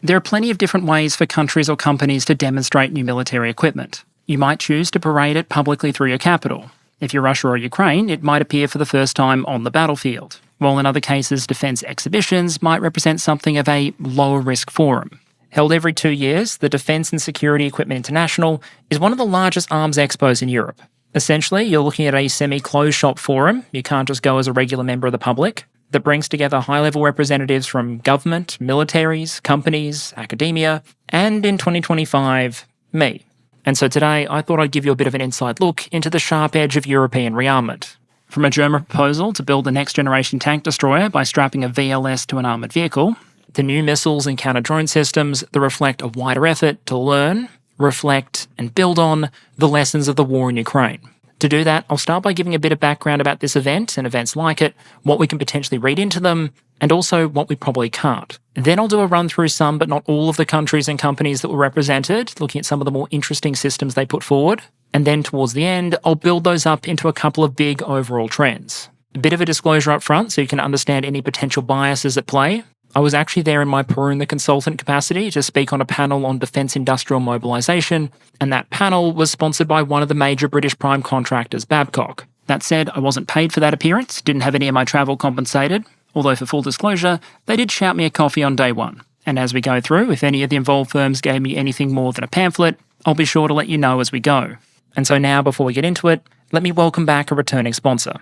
There are plenty of different ways for countries or companies to demonstrate new military equipment. You might choose to parade it publicly through your capital. If you're Russia or Ukraine, it might appear for the first time on the battlefield, while in other cases defence exhibitions might represent something of a lower-risk forum. Held every 2 years, the Defence and Security Equipment International is one of the largest arms expos in Europe. Essentially, you're looking at a semi-closed shop forum, you can't just go as a regular member of the public, that brings together high-level representatives from government, militaries, companies, academia, and in 2025, me. And so today, I thought I'd give you a bit of an inside look into the sharp edge of European rearmament. From a German proposal to build the next-generation tank destroyer by strapping a VLS to an armoured vehicle, to new missiles and counter-drone systems that reflect a wider effort to learn, reflect, and build on the lessons of the war in Ukraine. To do that, I'll start by giving a bit of background about this event and events like it, what we can potentially read into them, and also what we probably can't. Then I'll do a run through some but not all of the countries and companies that were represented, looking at some of the more interesting systems they put forward. And then towards the end, I'll build those up into a couple of big overall trends. A bit of a disclosure up front so you can understand any potential biases at play. I was actually there in my Piorun the consultant capacity to speak on a panel on defence industrial mobilisation, and that panel was sponsored by one of the major British prime contractors, Babcock. That said, I wasn't paid for that appearance, didn't have any of my travel compensated, although for full disclosure, they did shout me a coffee on day one. And as we go through, if any of the involved firms gave me anything more than a pamphlet, I'll be sure to let you know as we go. And so now, before we get into it, let me welcome back a returning sponsor.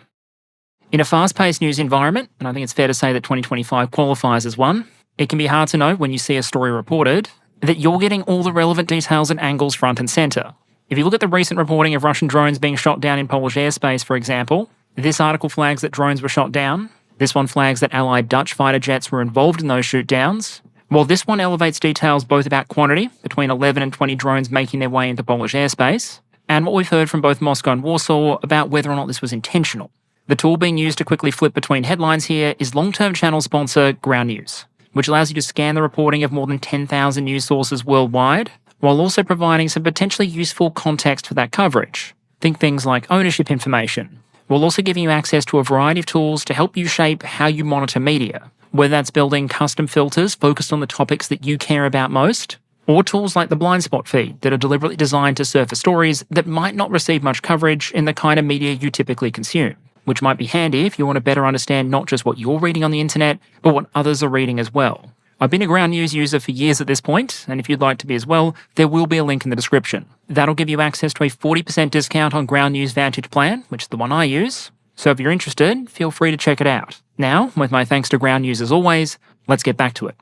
In a fast-paced news environment, and I think it's fair to say that 2025 qualifies as one, it can be hard to know when you see a story reported that you're getting all the relevant details and angles front and centre. If you look at the recent reporting of Russian drones being shot down in Polish airspace, for example, this article flags that drones were shot down, this one flags that Allied Dutch fighter jets were involved in those shoot-downs, while this one elevates details both about quantity, between 11 and 20 drones making their way into Polish airspace, and what we've heard from both Moscow and Warsaw about whether or not this was intentional. The tool being used to quickly flip between headlines here is long-term channel sponsor Ground News, which allows you to scan the reporting of more than 10,000 news sources worldwide, while also providing some potentially useful context for that coverage. Think things like ownership information. We'll also give you access to a variety of tools to help you shape how you monitor media, whether that's building custom filters focused on the topics that you care about most, or tools like the blind spot feed that are deliberately designed to surface stories that might not receive much coverage in the kind of media you typically consume, which might be handy if you want to better understand not just what you're reading on the internet, but what others are reading as well. I've been a Ground News user for years at this point, and if you'd like to be as well, there will be a link in the description. That'll give you access to a 40% discount on Ground News Vantage plan, which is the one I use. So if you're interested, feel free to check it out. Now, with my thanks to Ground News as always, let's get back to it.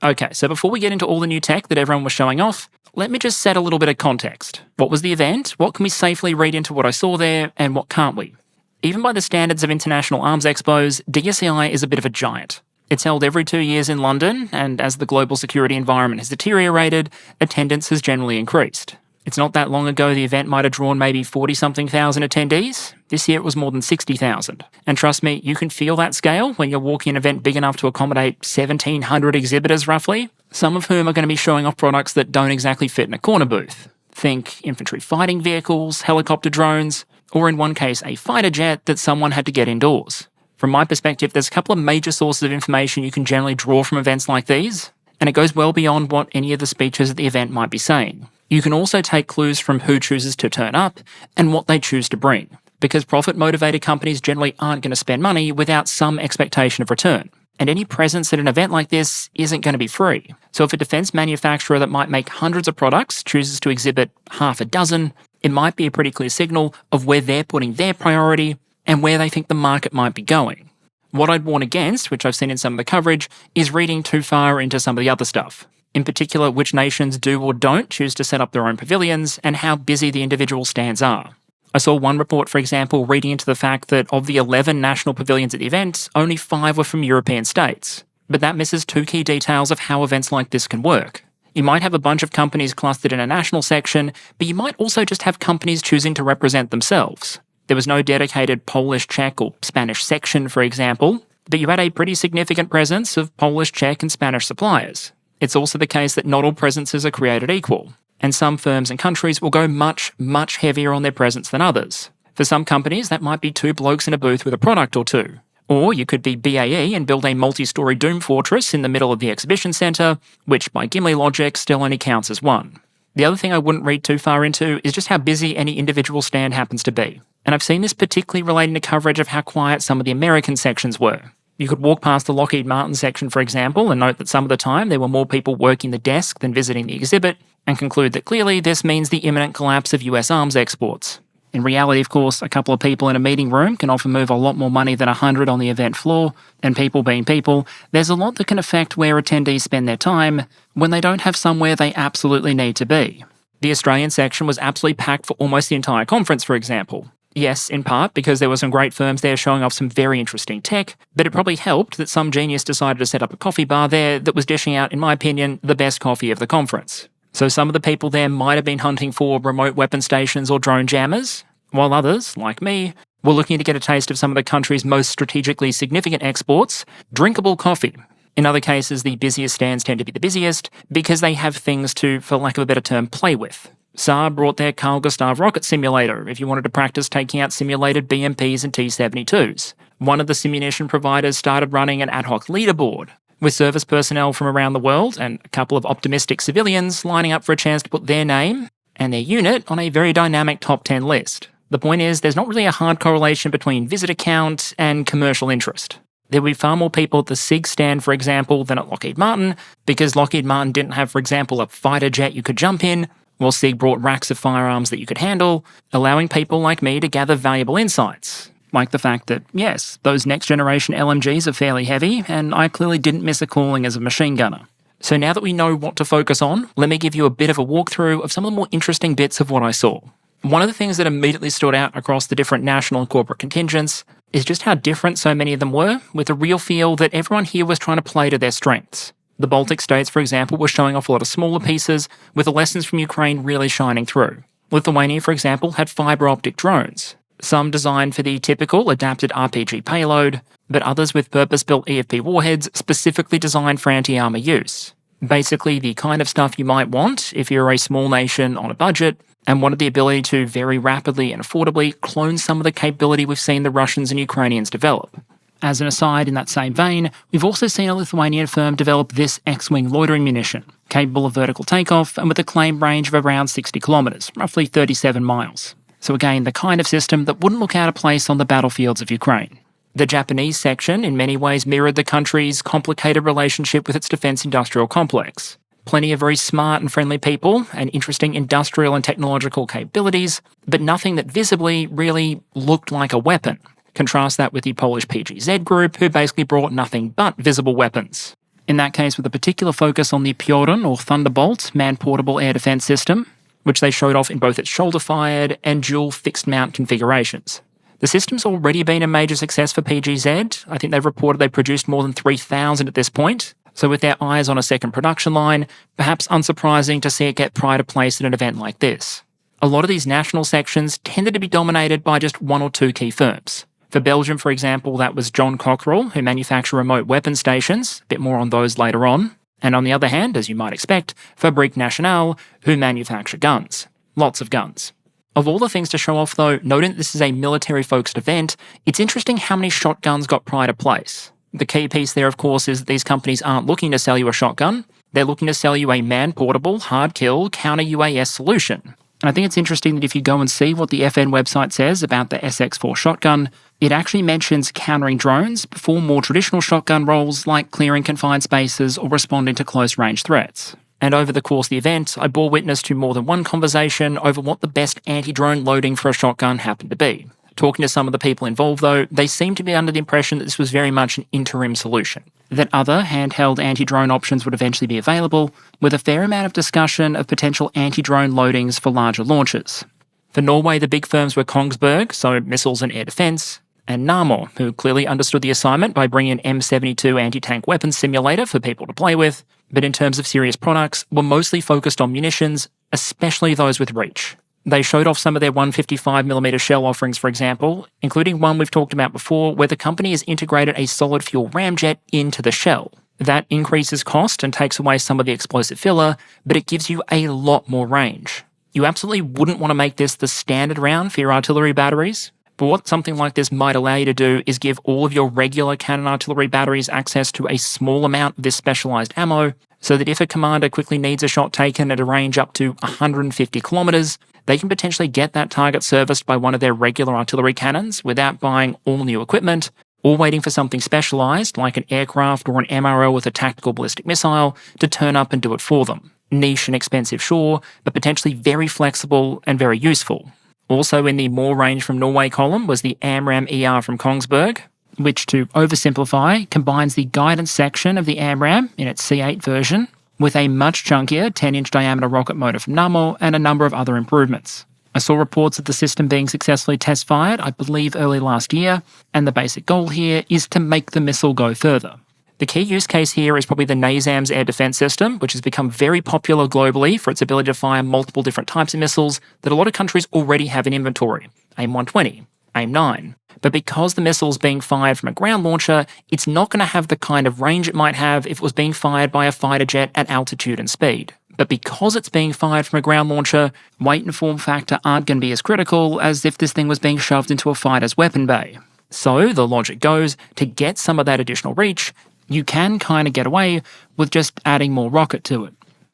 Okay, so before we get into all the new tech that everyone was showing off, let me just set a little bit of context. What was the event? What can we safely read into what I saw there, and what can't we? Even by the standards of international arms expos, DSEI is a bit of a giant. It's held every 2 years in London, and as the global security environment has deteriorated, attendance has generally increased. It's not that long ago the event might have drawn maybe 40-something thousand attendees. This year it was more than 60,000. And trust me, you can feel that scale when you're walking an event big enough to accommodate 1,700 exhibitors roughly, some of whom are going to be showing off products that don't exactly fit in a corner booth. Think infantry fighting vehicles, helicopter drones, or in one case a fighter jet that someone had to get indoors. From my perspective, there's a couple of major sources of information you can generally draw from events like these, and it goes well beyond what any of the speeches at the event might be saying. You can also take clues from who chooses to turn up and what they choose to bring, because profit-motivated companies generally aren't going to spend money without some expectation of return. And any presence at an event like this isn't going to be free. So if a defence manufacturer that might make hundreds of products chooses to exhibit half a dozen, it might be a pretty clear signal of where they're putting their priority and where they think the market might be going. What I'd warn against, which I've seen in some of the coverage, is reading too far into some of the other stuff. In particular, which nations do or don't choose to set up their own pavilions and how busy the individual stands are. I saw one report, for example, reading into the fact that of the 11 national pavilions at the event, only 5 were from European states. But that misses 2 key details of how events like this can work. You might have a bunch of companies clustered in a national section, but you might also just have companies choosing to represent themselves. There was no dedicated Polish, Czech, or Spanish section, for example, but you had a pretty significant presence of Polish, Czech, and Spanish suppliers. It's also the case that not all presences are created equal, and some firms and countries will go much, much heavier on their presence than others. For some companies, that might be 2 blokes in a booth with a product or 2. Or you could be BAE and build a multi-storey Doom Fortress in the middle of the exhibition centre, which by Gimli logic still only counts as one. The other thing I wouldn't read too far into is just how busy any individual stand happens to be. And I've seen this particularly relating to coverage of how quiet some of the American sections were. You could walk past the Lockheed Martin section, for example, and note that some of the time there were more people working the desk than visiting the exhibit, and conclude that clearly this means the imminent collapse of US arms exports. In reality, of course, a couple of people in a meeting room can often move a lot more money than 100 on the event floor, and people being people, there's a lot that can affect where attendees spend their time when they don't have somewhere they absolutely need to be. The Australian section was absolutely packed for almost the entire conference, for example. Yes, in part because there were some great firms there showing off some very interesting tech, but it probably helped that some genius decided to set up a coffee bar there that was dishing out, in my opinion, the best coffee of the conference. So some of the people there might have been hunting for remote weapon stations or drone jammers, while others, like me, were looking to get a taste of some of the country's most strategically significant exports, drinkable coffee. In other cases, the busiest stands tend to be the busiest because they have things to, for lack of a better term, play with. SAAB brought their Carl Gustav rocket simulator if you wanted to practice taking out simulated BMPs and T-72s. One of the simunition providers started running an ad hoc leaderboard, with service personnel from around the world and a couple of optimistic civilians lining up for a chance to put their name and their unit on a very dynamic top 10 list. The point is, there's not really a hard correlation between visitor count and commercial interest. There would be far more people at the SIG stand, for example, than at Lockheed Martin, because Lockheed Martin didn't have, for example, a fighter jet you could jump in, while SIG brought racks of firearms that you could handle, allowing people like me to gather valuable insights. Like the fact that, yes, those next-generation LMGs are fairly heavy, and I clearly didn't miss a calling as a machine gunner. So now that we know what to focus on, let me give you a bit of a walkthrough of some of the more interesting bits of what I saw. One of the things that immediately stood out across the different national and corporate contingents is just how different so many of them were, with a real feel that everyone here was trying to play to their strengths. The Baltic states, for example, were showing off a lot of smaller pieces, with the lessons from Ukraine really shining through. Lithuania, for example, had fibre optic drones, some designed for the typical adapted RPG payload, but others with purpose-built EFP warheads specifically designed for anti-armour use. Basically the kind of stuff you might want if you're a small nation on a budget and wanted the ability to very rapidly and affordably clone some of the capability we've seen the Russians and Ukrainians develop. As an aside, in that same vein, we've also seen a Lithuanian firm develop this X-wing loitering munition, capable of vertical takeoff and with a claimed range of around 60 kilometres, roughly 37 miles. So again, the kind of system that wouldn't look out of place on the battlefields of Ukraine. The Japanese section in many ways mirrored the country's complicated relationship with its defence industrial complex. Plenty of very smart and friendly people and interesting industrial and technological capabilities, but nothing that visibly really looked like a weapon. Contrast that with the Polish PGZ group, who basically brought nothing but visible weapons. In that case, with a particular focus on the Piorun or Thunderbolt man-portable air defence system, which they showed off in both its shoulder-fired and dual fixed-mount configurations. The system's already been a major success for PGZ. I think they've reported they produced more than 3,000 at this point, so with their eyes on a second production line, perhaps unsurprising to see it get pride of place at an event like this. A lot of these national sections tended to be dominated by just one or two key firms. For Belgium, for example, that was John Cockerell, who manufacture remote weapon stations, a bit more on those later on. And on the other hand, as you might expect, Fabrique Nationale, who manufacture guns. Lots of guns. Of all the things to show off though, noting that this is a military-focused event, it's interesting how many shotguns got pride of place. The key piece there, of course, is that these companies aren't looking to sell you a shotgun, they're looking to sell you a man-portable, hard-kill, counter-UAS solution. And I think it's interesting that if you go and see what the FN website says about the SX4 shotgun, it actually mentions countering drones before more traditional shotgun roles like clearing confined spaces or responding to close-range threats. And over the course of the event, I bore witness to more than one conversation over what the best anti-drone loading for a shotgun happened to be. Talking to some of the people involved though, they seemed to be under the impression that this was very much an interim solution, that other handheld anti-drone options would eventually be available, with a fair amount of discussion of potential anti-drone loadings for larger launches. For Norway, the big firms were Kongsberg, so missiles and air defence, and Nammo, who clearly understood the assignment by bringing an M72 anti-tank weapons simulator for people to play with, but in terms of serious products, were mostly focused on munitions, especially those with reach. They showed off some of their 155mm shell offerings, for example, including one we've talked about before, where the company has integrated a solid fuel ramjet into the shell. That increases cost and takes away some of the explosive filler, but it gives you a lot more range. You absolutely wouldn't want to make this the standard round for your artillery batteries, But what something like this might allow you to do is give all of your regular cannon artillery batteries access to a small amount of this specialised ammo, so that if a commander quickly needs a shot taken at a range up to 150 kilometres, they can potentially get that target serviced by one of their regular artillery cannons without buying all new equipment, or waiting for something specialised like an aircraft or an MRL with a tactical ballistic missile to turn up and do it for them. Niche and expensive, sure, but potentially very flexible and very useful. Also in the more range from Norway column was the AMRAAM-ER from Kongsberg, which, to oversimplify, combines the guidance section of the AMRAAM in its C8 version with a much chunkier 10-inch diameter rocket motor from Nammo and a number of other improvements. I saw reports of the system being successfully test-fired, I believe early last year, and the basic goal here is to make the missile go further. The key use case here is probably the NASAMS air defense system, which has become very popular globally for its ability to fire multiple different types of missiles that a lot of countries already have in inventory. AIM-120, AIM-9. But because the missile's being fired from a ground launcher, it's not going to have the kind of range it might have if it was being fired by a fighter jet at altitude and speed. But because it's being fired from a ground launcher, weight and form factor aren't going to be as critical as if this thing was being shoved into a fighter's weapon bay. So the logic goes, to get some of that additional reach, you can kind of get away with just adding more rocket to it.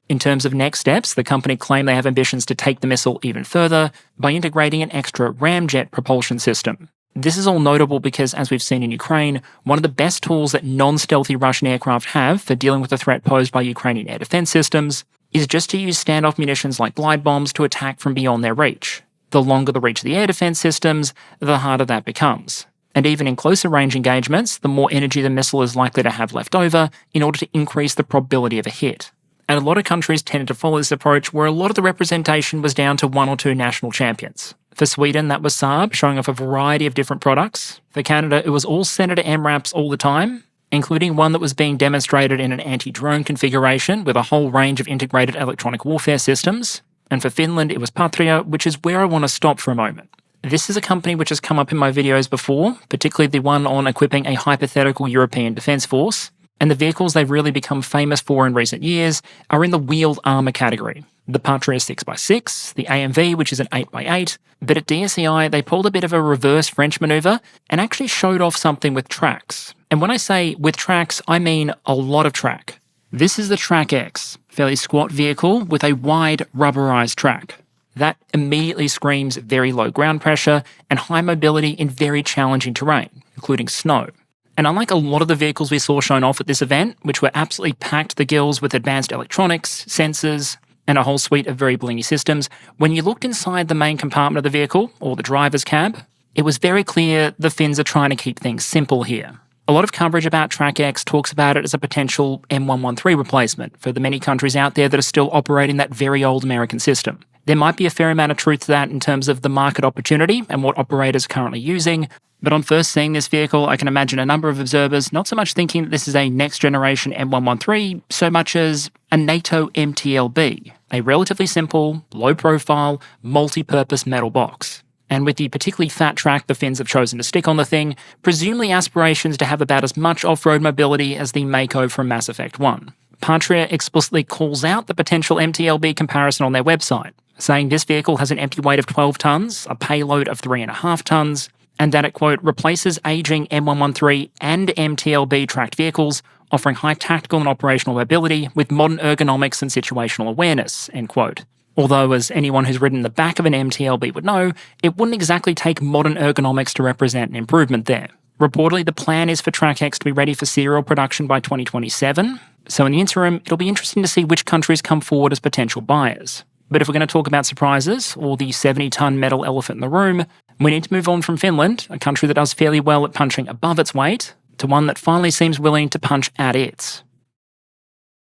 In terms of next steps, the company claim they have ambitions to take the missile even further by integrating an extra ramjet propulsion system. This is all notable because, as we've seen in Ukraine, one of the best tools that non-stealthy Russian aircraft have for dealing with the threat posed by Ukrainian air defense systems is just to use standoff munitions like glide bombs to attack from beyond their reach. The longer the reach of the air defense systems, the harder that becomes. And even in closer range engagements, the more energy the missile is likely to have left over in order to increase the probability of a hit. And a lot of countries tended to follow this approach where a lot of the representation was down to one or two national champions. For Sweden, that was SAAB, showing off a variety of different products. For Canada, it was all Senator MRAPs all the time, including one that was being demonstrated in an anti-drone configuration with a whole range of integrated electronic warfare systems. And for Finland, it was Patria, which is where I want to stop for a moment. This is a company which has come up in my videos before, particularly the one on equipping a hypothetical European defence force, and the vehicles they've really become famous for in recent years are in the wheeled armour category. The Patria 6x6, the AMV, which is an 8x8, but at DSEI they pulled a bit of a reverse French manoeuvre and actually showed off something with tracks. And when I say with tracks, I mean a lot of track. This is the Trackx, fairly squat vehicle with a wide rubberized track. That immediately screams very low ground pressure and high mobility in very challenging terrain, including snow. And unlike a lot of the vehicles we saw shown off at this event, which were absolutely packed to the gills with advanced electronics, sensors, and a whole suite of very blingy systems, when you looked inside the main compartment of the vehicle, or the driver's cab, it was very clear the Finns are trying to keep things simple here. A lot of coverage about Trackx talks about it as a potential M113 replacement for the many countries out there that are still operating that very old American system. There might be a fair amount of truth to that in terms of the market opportunity and what operators are currently using, but on first seeing this vehicle, I can imagine a number of observers not so much thinking that this is a next-generation M113, so much as a NATO MTLB, a relatively simple, low-profile, multi-purpose metal box. And with the particularly fat track the Finns have chosen to stick on the thing, presumably aspirations to have about as much off-road mobility as the Mako from Mass Effect 1. Patria explicitly calls out the potential MTLB comparison on their website, saying this vehicle has an empty weight of 12 tonnes, a payload of 3.5 tonnes, and that it, quote, replaces aging M113 and MTLB tracked vehicles, offering high tactical and operational mobility with modern ergonomics and situational awareness, end quote. Although, as anyone who's ridden the back of an MTLB would know, it wouldn't exactly take modern ergonomics to represent an improvement there. Reportedly, the plan is for Trackx to be ready for serial production by 2027, so in the interim, it'll be interesting to see which countries come forward as potential buyers. But if we're going to talk about surprises, or the 70-ton metal elephant in the room, we need to move on from Finland, a country that does fairly well at punching above its weight, to one that finally seems willing to punch at its.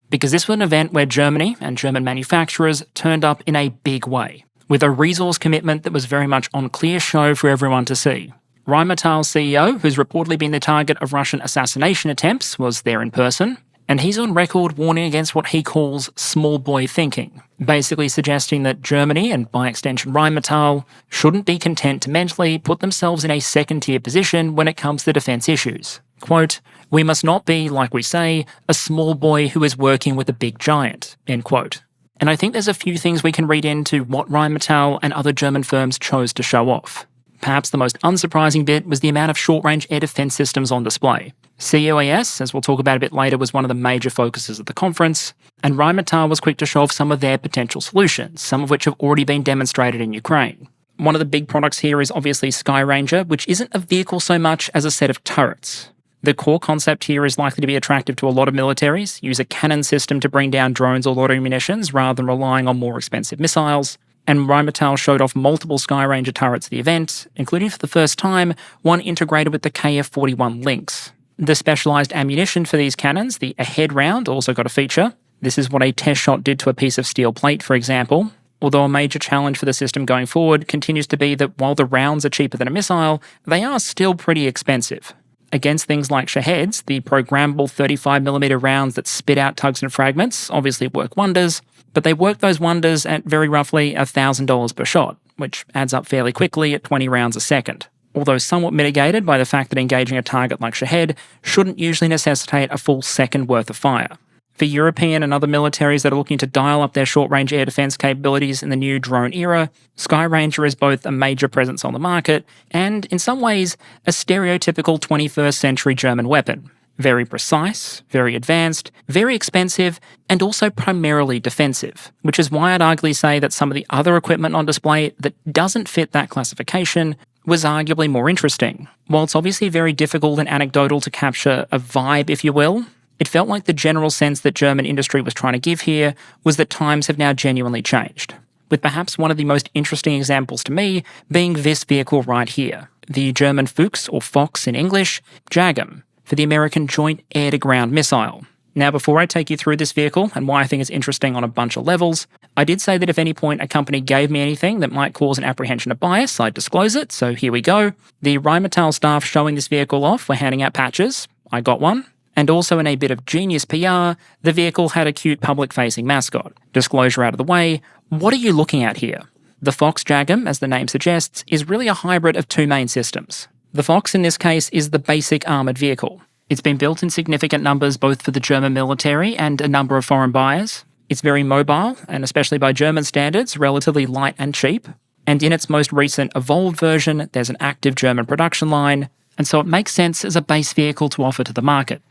Because this was an event where Germany and German manufacturers turned up in a big way, with a resource commitment that was very much on clear show for everyone to see. Rheinmetall's CEO, who's reportedly been the target of Russian assassination attempts, was there in person, and he's on record warning against what he calls small boy thinking, basically suggesting that Germany, and by extension Rheinmetall, shouldn't be content to mentally put themselves in a second-tier position when it comes to defence issues. Quote, "We must not be, like we say, a small boy who is working with a big giant," end quote. And I think there's a few things we can read into what Rheinmetall and other German firms chose to show off. Perhaps the most unsurprising bit was the amount of short-range air defence systems on display. COAS, as we'll talk about a bit later, was one of the major focuses of the conference, and Rheinmetall was quick to show off some of their potential solutions, some of which have already been demonstrated in Ukraine. One of the big products here is obviously Skyranger, which isn't a vehicle so much as a set of turrets. The core concept here is likely to be attractive to a lot of militaries, use a cannon system to bring down drones or loitering munitions rather than relying on more expensive missiles, and Rheinmetall showed off multiple Skyranger turrets at the event, including for the first time one integrated with the KF-41 Lynx. The specialised ammunition for these cannons, the ahead round, also got a feature. This is what a test shot did to a piece of steel plate, for example, although a major challenge for the system going forward continues to be that while the rounds are cheaper than a missile, they are still pretty expensive. Against things like Shaheds, the programmable 35mm rounds that spit out tungsten fragments obviously work wonders, but they work those wonders at very roughly $1,000 per shot, which adds up fairly quickly at 20 rounds a second, although somewhat mitigated by the fact that engaging a target like Shahed shouldn't usually necessitate a full second worth of fire. For European and other militaries that are looking to dial up their short-range air defence capabilities in the new drone era, Skyranger is both a major presence on the market and, in some ways, a stereotypical 21st century German weapon. Very precise, very advanced, very expensive, and also primarily defensive, which is why I'd arguably say that some of the other equipment on display that doesn't fit that classification was arguably more interesting. While it's obviously very difficult and anecdotal to capture a vibe, if you will, it felt like the general sense that German industry was trying to give here was that times have now genuinely changed, with perhaps one of the most interesting examples to me being this vehicle right here, the German Fuchs, or Fox in English, JAGM, for the American Joint Air-to-Ground Missile. Now, before I take you through this vehicle and why I think it's interesting on a bunch of levels, I did say that if any point a company gave me anything that might cause an apprehension of bias, I'd disclose it, so here we go. The Rheinmetall staff showing this vehicle off were handing out patches. I got one. And also in a bit of genius PR, the vehicle had a cute public-facing mascot. Disclosure out of the way, what are you looking at here? The Fox JAGM, as the name suggests, is really a hybrid of two main systems. The Fox in this case is the basic armoured vehicle. It's been built in significant numbers both for the German military and a number of foreign buyers. It's very mobile, and especially by German standards, relatively light and cheap. And in its most recent evolved version, there's an active German production line, and so it makes sense as a base vehicle to offer to the market.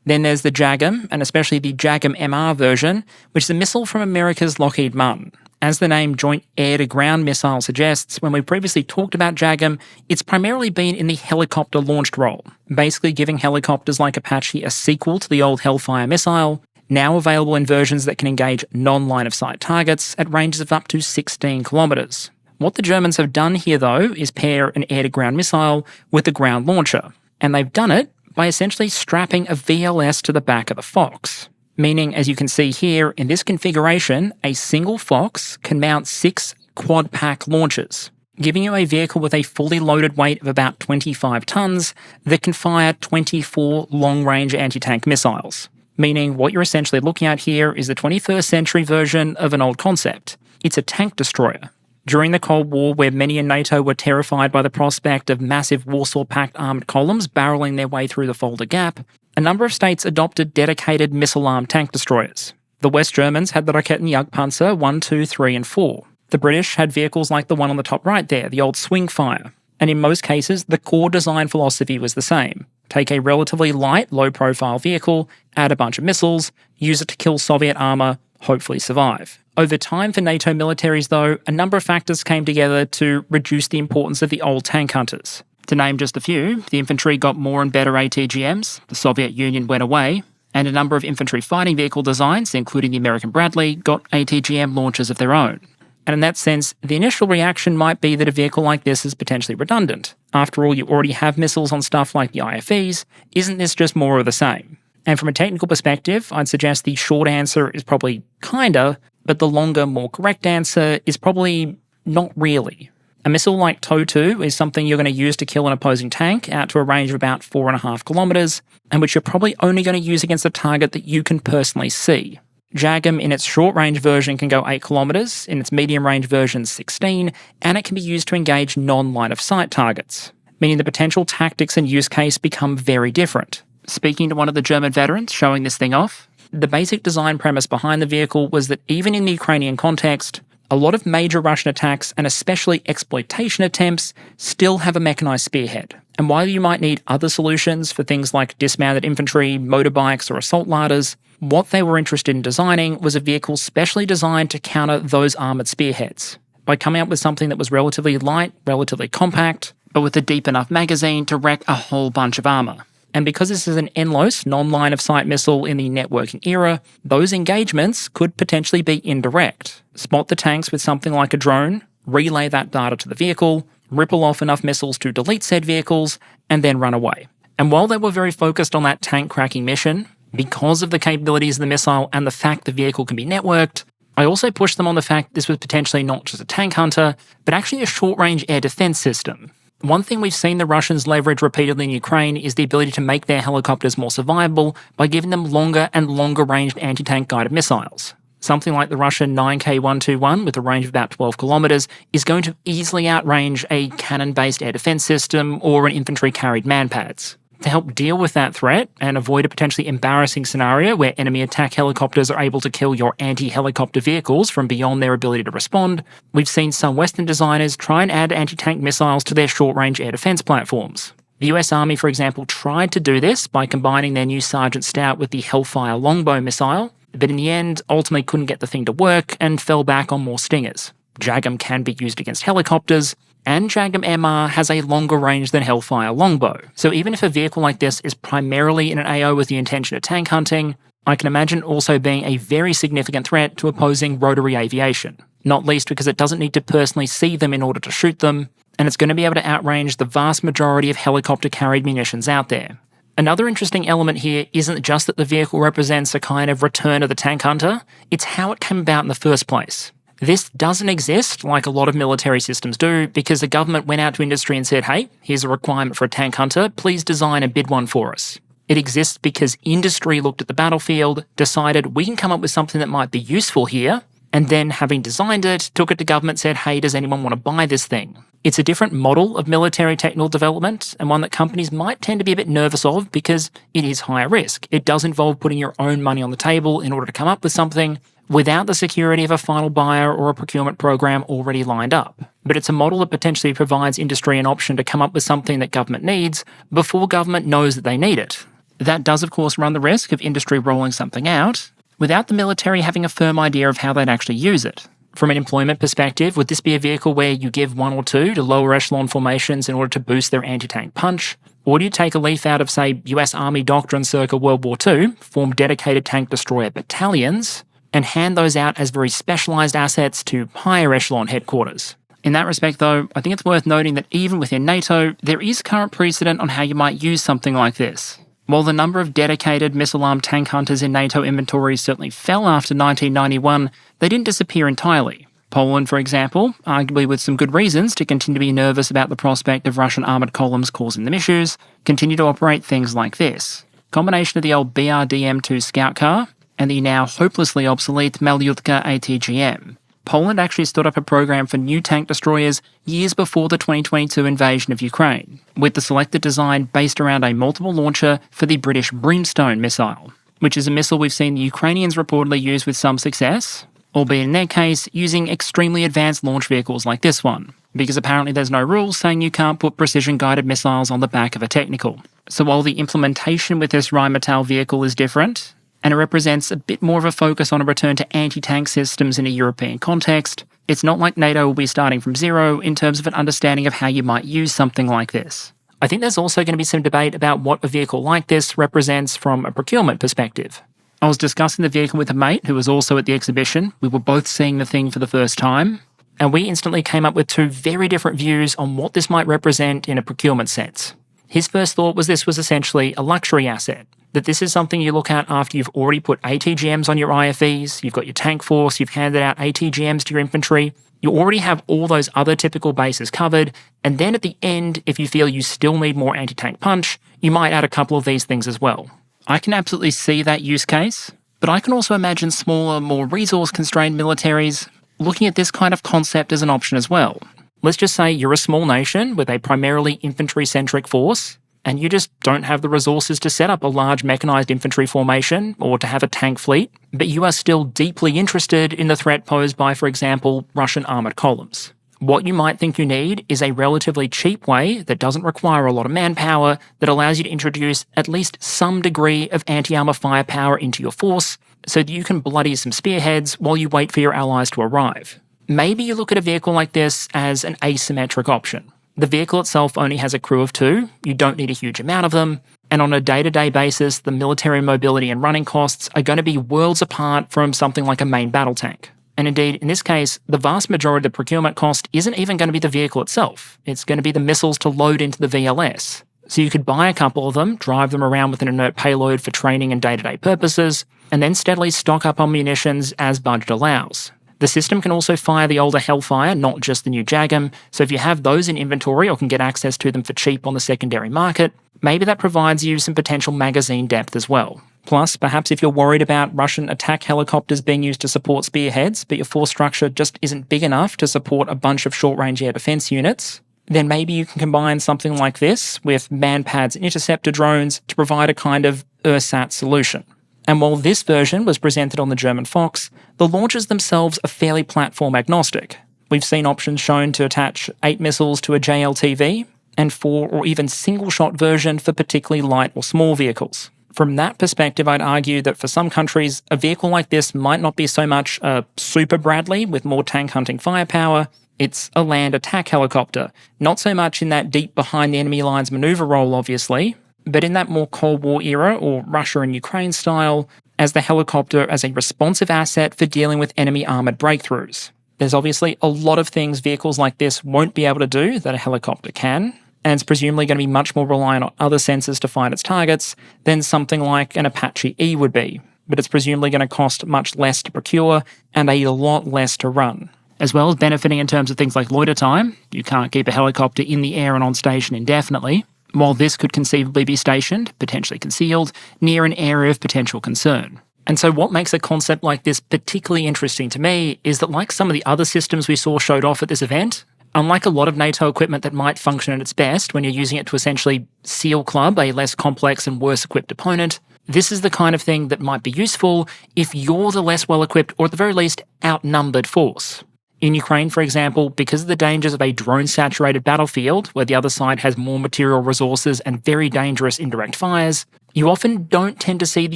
Then there's the JAGM, and especially the AMRAAM-ER version, which is a missile from America's Lockheed Martin. As the name Joint Air-to-Ground Missile suggests, when we previously talked about JAGM, it's primarily been in the helicopter-launched role, basically giving helicopters like Apache a sequel to the old Hellfire missile, now available in versions that can engage non-line-of-sight targets at ranges of up to 16 kilometres. What the Germans have done here, though, is pair an air-to-ground missile with a ground launcher, and they've done it by essentially strapping a VLS to the back of the Fox. Meaning, as you can see here, in this configuration, a single Fox can mount 6 quad-pack launchers, giving you a vehicle with a fully loaded weight of about 25 tons that can fire 24 long-range anti-tank missiles. Meaning, what you're essentially looking at here is the 21st century version of an old concept. It's a tank destroyer. During the Cold War, where many in NATO were terrified by the prospect of massive Warsaw-packed armoured columns barreling their way through the Fulda Gap, a number of states adopted dedicated missile-armed tank destroyers. The West Germans had the Raketenjagdpanzer 1, 2, 3, and 4. The British had vehicles like the one on the top right there, the old Swingfire. And in most cases, the core design philosophy was the same. Take a relatively light, low-profile vehicle, add a bunch of missiles, use it to kill Soviet armour, hopefully survive. Over time for NATO militaries, though, a number of factors came together to reduce the importance of the old tank hunters. To name just a few, the infantry got more and better ATGMs, the Soviet Union went away, and a number of infantry fighting vehicle designs, including the American Bradley, got ATGM launchers of their own. And in that sense, the initial reaction might be that a vehicle like this is potentially redundant. After all, you already have missiles on stuff like the IFEs, isn't this just more of the same? And from a technical perspective, I'd suggest the short answer is probably kinda, but the longer, more correct answer is probably not really. A missile like TOW-2 is something you're going to use to kill an opposing tank out to a range of about 4.5 kilometres, and which you're probably only going to use against a target that you can personally see. JAGM in its short-range version can go 8 kilometres, in its medium-range version 16, and it can be used to engage non-line-of-sight targets, meaning the potential tactics and use case become very different. Speaking to one of the German veterans showing this thing off, the basic design premise behind the vehicle was that even in the Ukrainian context, A lot of major Russian attacks, and especially exploitation attempts, still have a mechanised spearhead. And while you might need other solutions for things like dismounted infantry, motorbikes, or assault larders, what they were interested in designing was a vehicle specially designed to counter those armoured spearheads, by coming up with something that was relatively light, relatively compact, but with a deep enough magazine to wreck a whole bunch of armour. And because this is an NLOS, non-line-of-sight missile in the networking era, those engagements could potentially be indirect. Spot the tanks with something like a drone, relay that data to the vehicle, ripple off enough missiles to delete said vehicles, and then run away. And while they were very focused on that tank cracking mission, because of the capabilities of the missile and the fact the vehicle can be networked, I also pushed them on the fact this was potentially not just a tank hunter, but actually a short-range air defense system. One thing we've seen the Russians leverage repeatedly in Ukraine is the ability to make their helicopters more survivable by giving them longer and longer-ranged anti-tank guided missiles. Something like the Russian 9K121 with a range of about 12 kilometers is going to easily outrange a cannon-based air defense system or an infantry-carried manpads. To help deal with that threat and avoid a potentially embarrassing scenario where enemy attack helicopters are able to kill your anti-helicopter vehicles from beyond their ability to respond, we've seen some Western designers try and add anti-tank missiles to their short-range air defense platforms. The US Army, for example, tried to do this by combining their new Sgt Stout with the Hellfire longbow missile, but in the end ultimately couldn't get the thing to work and fell back on more Stingers. JAGM can be used against helicopters, and AMRAAM-ER has a longer range than Hellfire longbow. So even if a vehicle like this is primarily in an AO with the intention of tank hunting, I can imagine also being a very significant threat to opposing rotary aviation, not least because it doesn't need to personally see them in order to shoot them, and it's going to be able to outrange the vast majority of helicopter-carried munitions out there. Another interesting element here isn't just that the vehicle represents a kind of return of the tank hunter, it's how it came about in the first place. This doesn't exist like a lot of military systems do because the government went out to industry and said, hey, here's a requirement for a tank hunter, please design and bid one for us. It exists because industry looked at the battlefield, decided we can come up with something that might be useful here, and then having designed it, took it to government, said, hey, does anyone want to buy this thing? It's a different model of military technical development and one that companies might tend to be a bit nervous of because it is higher risk. It does involve putting your own money on the table in order to come up with something without the security of a final buyer or a procurement program already lined up. But it's a model that potentially provides industry an option to come up with something that government needs before government knows that they need it. That does, of course, run the risk of industry rolling something out without the military having a firm idea of how they'd actually use it. From an employment perspective, would this be a vehicle where you give one or two to lower echelon formations in order to boost their anti-tank punch? Or do you take a leaf out of, say, US Army doctrine circa World War II, form dedicated tank destroyer battalions, and hand those out as very specialised assets to higher echelon headquarters? In that respect, though, I think it's worth noting that even within NATO, there is current precedent on how you might use something like this. While the number of dedicated missile-armed tank hunters in NATO inventories certainly fell after 1991, they didn't disappear entirely. Poland, for example, arguably with some good reasons to continue to be nervous about the prospect of Russian armoured columns causing them issues, continue to operate things like this. Combination of the old BRDM-2 scout car and the now hopelessly obsolete Malyutka ATGM. Poland actually stood up a program for new tank destroyers years before the 2022 invasion of Ukraine, with the selected design based around a multiple launcher for the British Brimstone missile, which is a missile we've seen the Ukrainians reportedly use with some success, albeit in their case using extremely advanced launch vehicles like this one, because apparently there's no rules saying you can't put precision-guided missiles on the back of a technical. So while the implementation with this Rheinmetall vehicle is different, and it represents a bit more of a focus on a return to anti-tank systems in a European context, it's not like NATO will be starting from zero in terms of an understanding of how you might use something like this. I think there's also going to be some debate about what a vehicle like this represents from a procurement perspective. I was discussing the vehicle with a mate who was also at the exhibition. We were both seeing the thing for the first time, and we instantly came up with two very different views on what this might represent in a procurement sense. His first thought was this was essentially a luxury asset, that this is something you look at after you've already put ATGMs on your IFEs, you've got your tank force, you've handed out ATGMs to your infantry, you already have all those other typical bases covered, and then at the end, if you feel you still need more anti-tank punch, you might add a couple of these things as well. I can absolutely see that use case, but I can also imagine smaller, more resource-constrained militaries looking at this kind of concept as an option as well. Let's just say you're a small nation with a primarily infantry-centric force, and you just don't have the resources to set up a large mechanized infantry formation or to have a tank fleet, but you are still deeply interested in the threat posed by, for example, Russian armoured columns. What you might think you need is a relatively cheap way that doesn't require a lot of manpower, that allows you to introduce at least some degree of anti-armour firepower into your force so that you can bloody some spearheads while you wait for your allies to arrive. Maybe you look at a vehicle like this as an asymmetric option. The vehicle itself only has a crew of 2, you don't need a huge amount of them, and on a day-to-day basis, the military mobility and running costs are going to be worlds apart from something like a main battle tank. And indeed, in this case, the vast majority of the procurement cost isn't even going to be the vehicle itself. It's going to be the missiles to load into the VLS. So you could buy a couple of them, drive them around with an inert payload for training and day-to-day purposes, and then steadily stock up on munitions as budget allows. The system can also fire the older Hellfire, not just the new JAGM, so if you have those in inventory or can get access to them for cheap on the secondary market, maybe that provides you some potential magazine depth as well. Plus, perhaps if you're worried about Russian attack helicopters being used to support spearheads, but your force structure just isn't big enough to support a bunch of short-range air defense units, then maybe you can combine something like this with man-pads and interceptor drones to provide a kind of ersatz solution. And while this version was presented on the German Fuchs, the launchers themselves are fairly platform agnostic. We've seen options shown to attach 8 missiles to a JLTV, and 4 or even single-shot version for particularly light or small vehicles. From that perspective, I'd argue that for some countries, a vehicle like this might not be so much a Super Bradley with more tank-hunting firepower, it's a land attack helicopter. Not so much in that deep behind the enemy lines manoeuvre role, obviously, but in that more Cold War era or Russia and Ukraine style, as the helicopter as a responsive asset for dealing with enemy armoured breakthroughs. There's obviously a lot of things vehicles like this won't be able to do that a helicopter can, and it's presumably going to be much more reliant on other sensors to find its targets than something like an Apache E would be, but it's presumably going to cost much less to procure and a lot less to run. As well as benefiting in terms of things like loiter time, you can't keep a helicopter in the air and on station indefinitely, while this could conceivably be stationed, potentially concealed, near an area of potential concern. And so what makes a concept like this particularly interesting to me is that, like some of the other systems we saw showed off at this event, unlike a lot of NATO equipment that might function at its best when you're using it to essentially seal club a less complex and worse equipped opponent, this is the kind of thing that might be useful if you're the less well equipped or at the very least outnumbered force. In Ukraine, for example, because of the dangers of a drone-saturated battlefield where the other side has more material resources and very dangerous indirect fires, you often don't tend to see the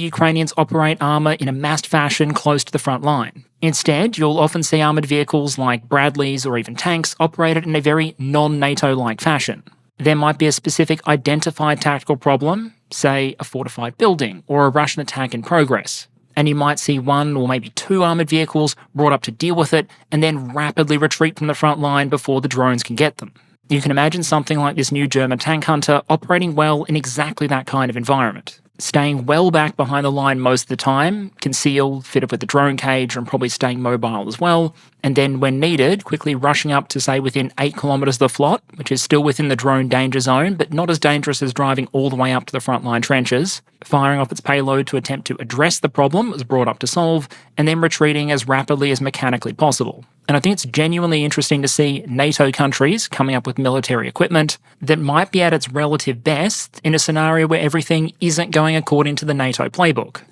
Ukrainians operate armour in a massed fashion close to the front line. Instead, you'll often see armoured vehicles like Bradleys or even tanks operated in a very non-NATO-like fashion. There might be a specific identified tactical problem, say a fortified building or a Russian attack in progress, and you might see 1 or maybe 2 armoured vehicles brought up to deal with it and then rapidly retreat from the front line before the drones can get them. You can imagine something like this new German tank hunter operating well in exactly that kind of environment. Staying well back behind the line most of the time, concealed, fitted with the drone cage and probably staying mobile as well, and then when needed, quickly rushing up to say within 8 kilometres of the flot, which is still within the drone danger zone, but not as dangerous as driving all the way up to the frontline trenches, firing off its payload to attempt to address the problem it was brought up to solve, and then retreating as rapidly as mechanically possible. And I think it's genuinely interesting to see NATO countries coming up with military equipment that might be at its relative best in a scenario where everything isn't going according to the NATO playbook.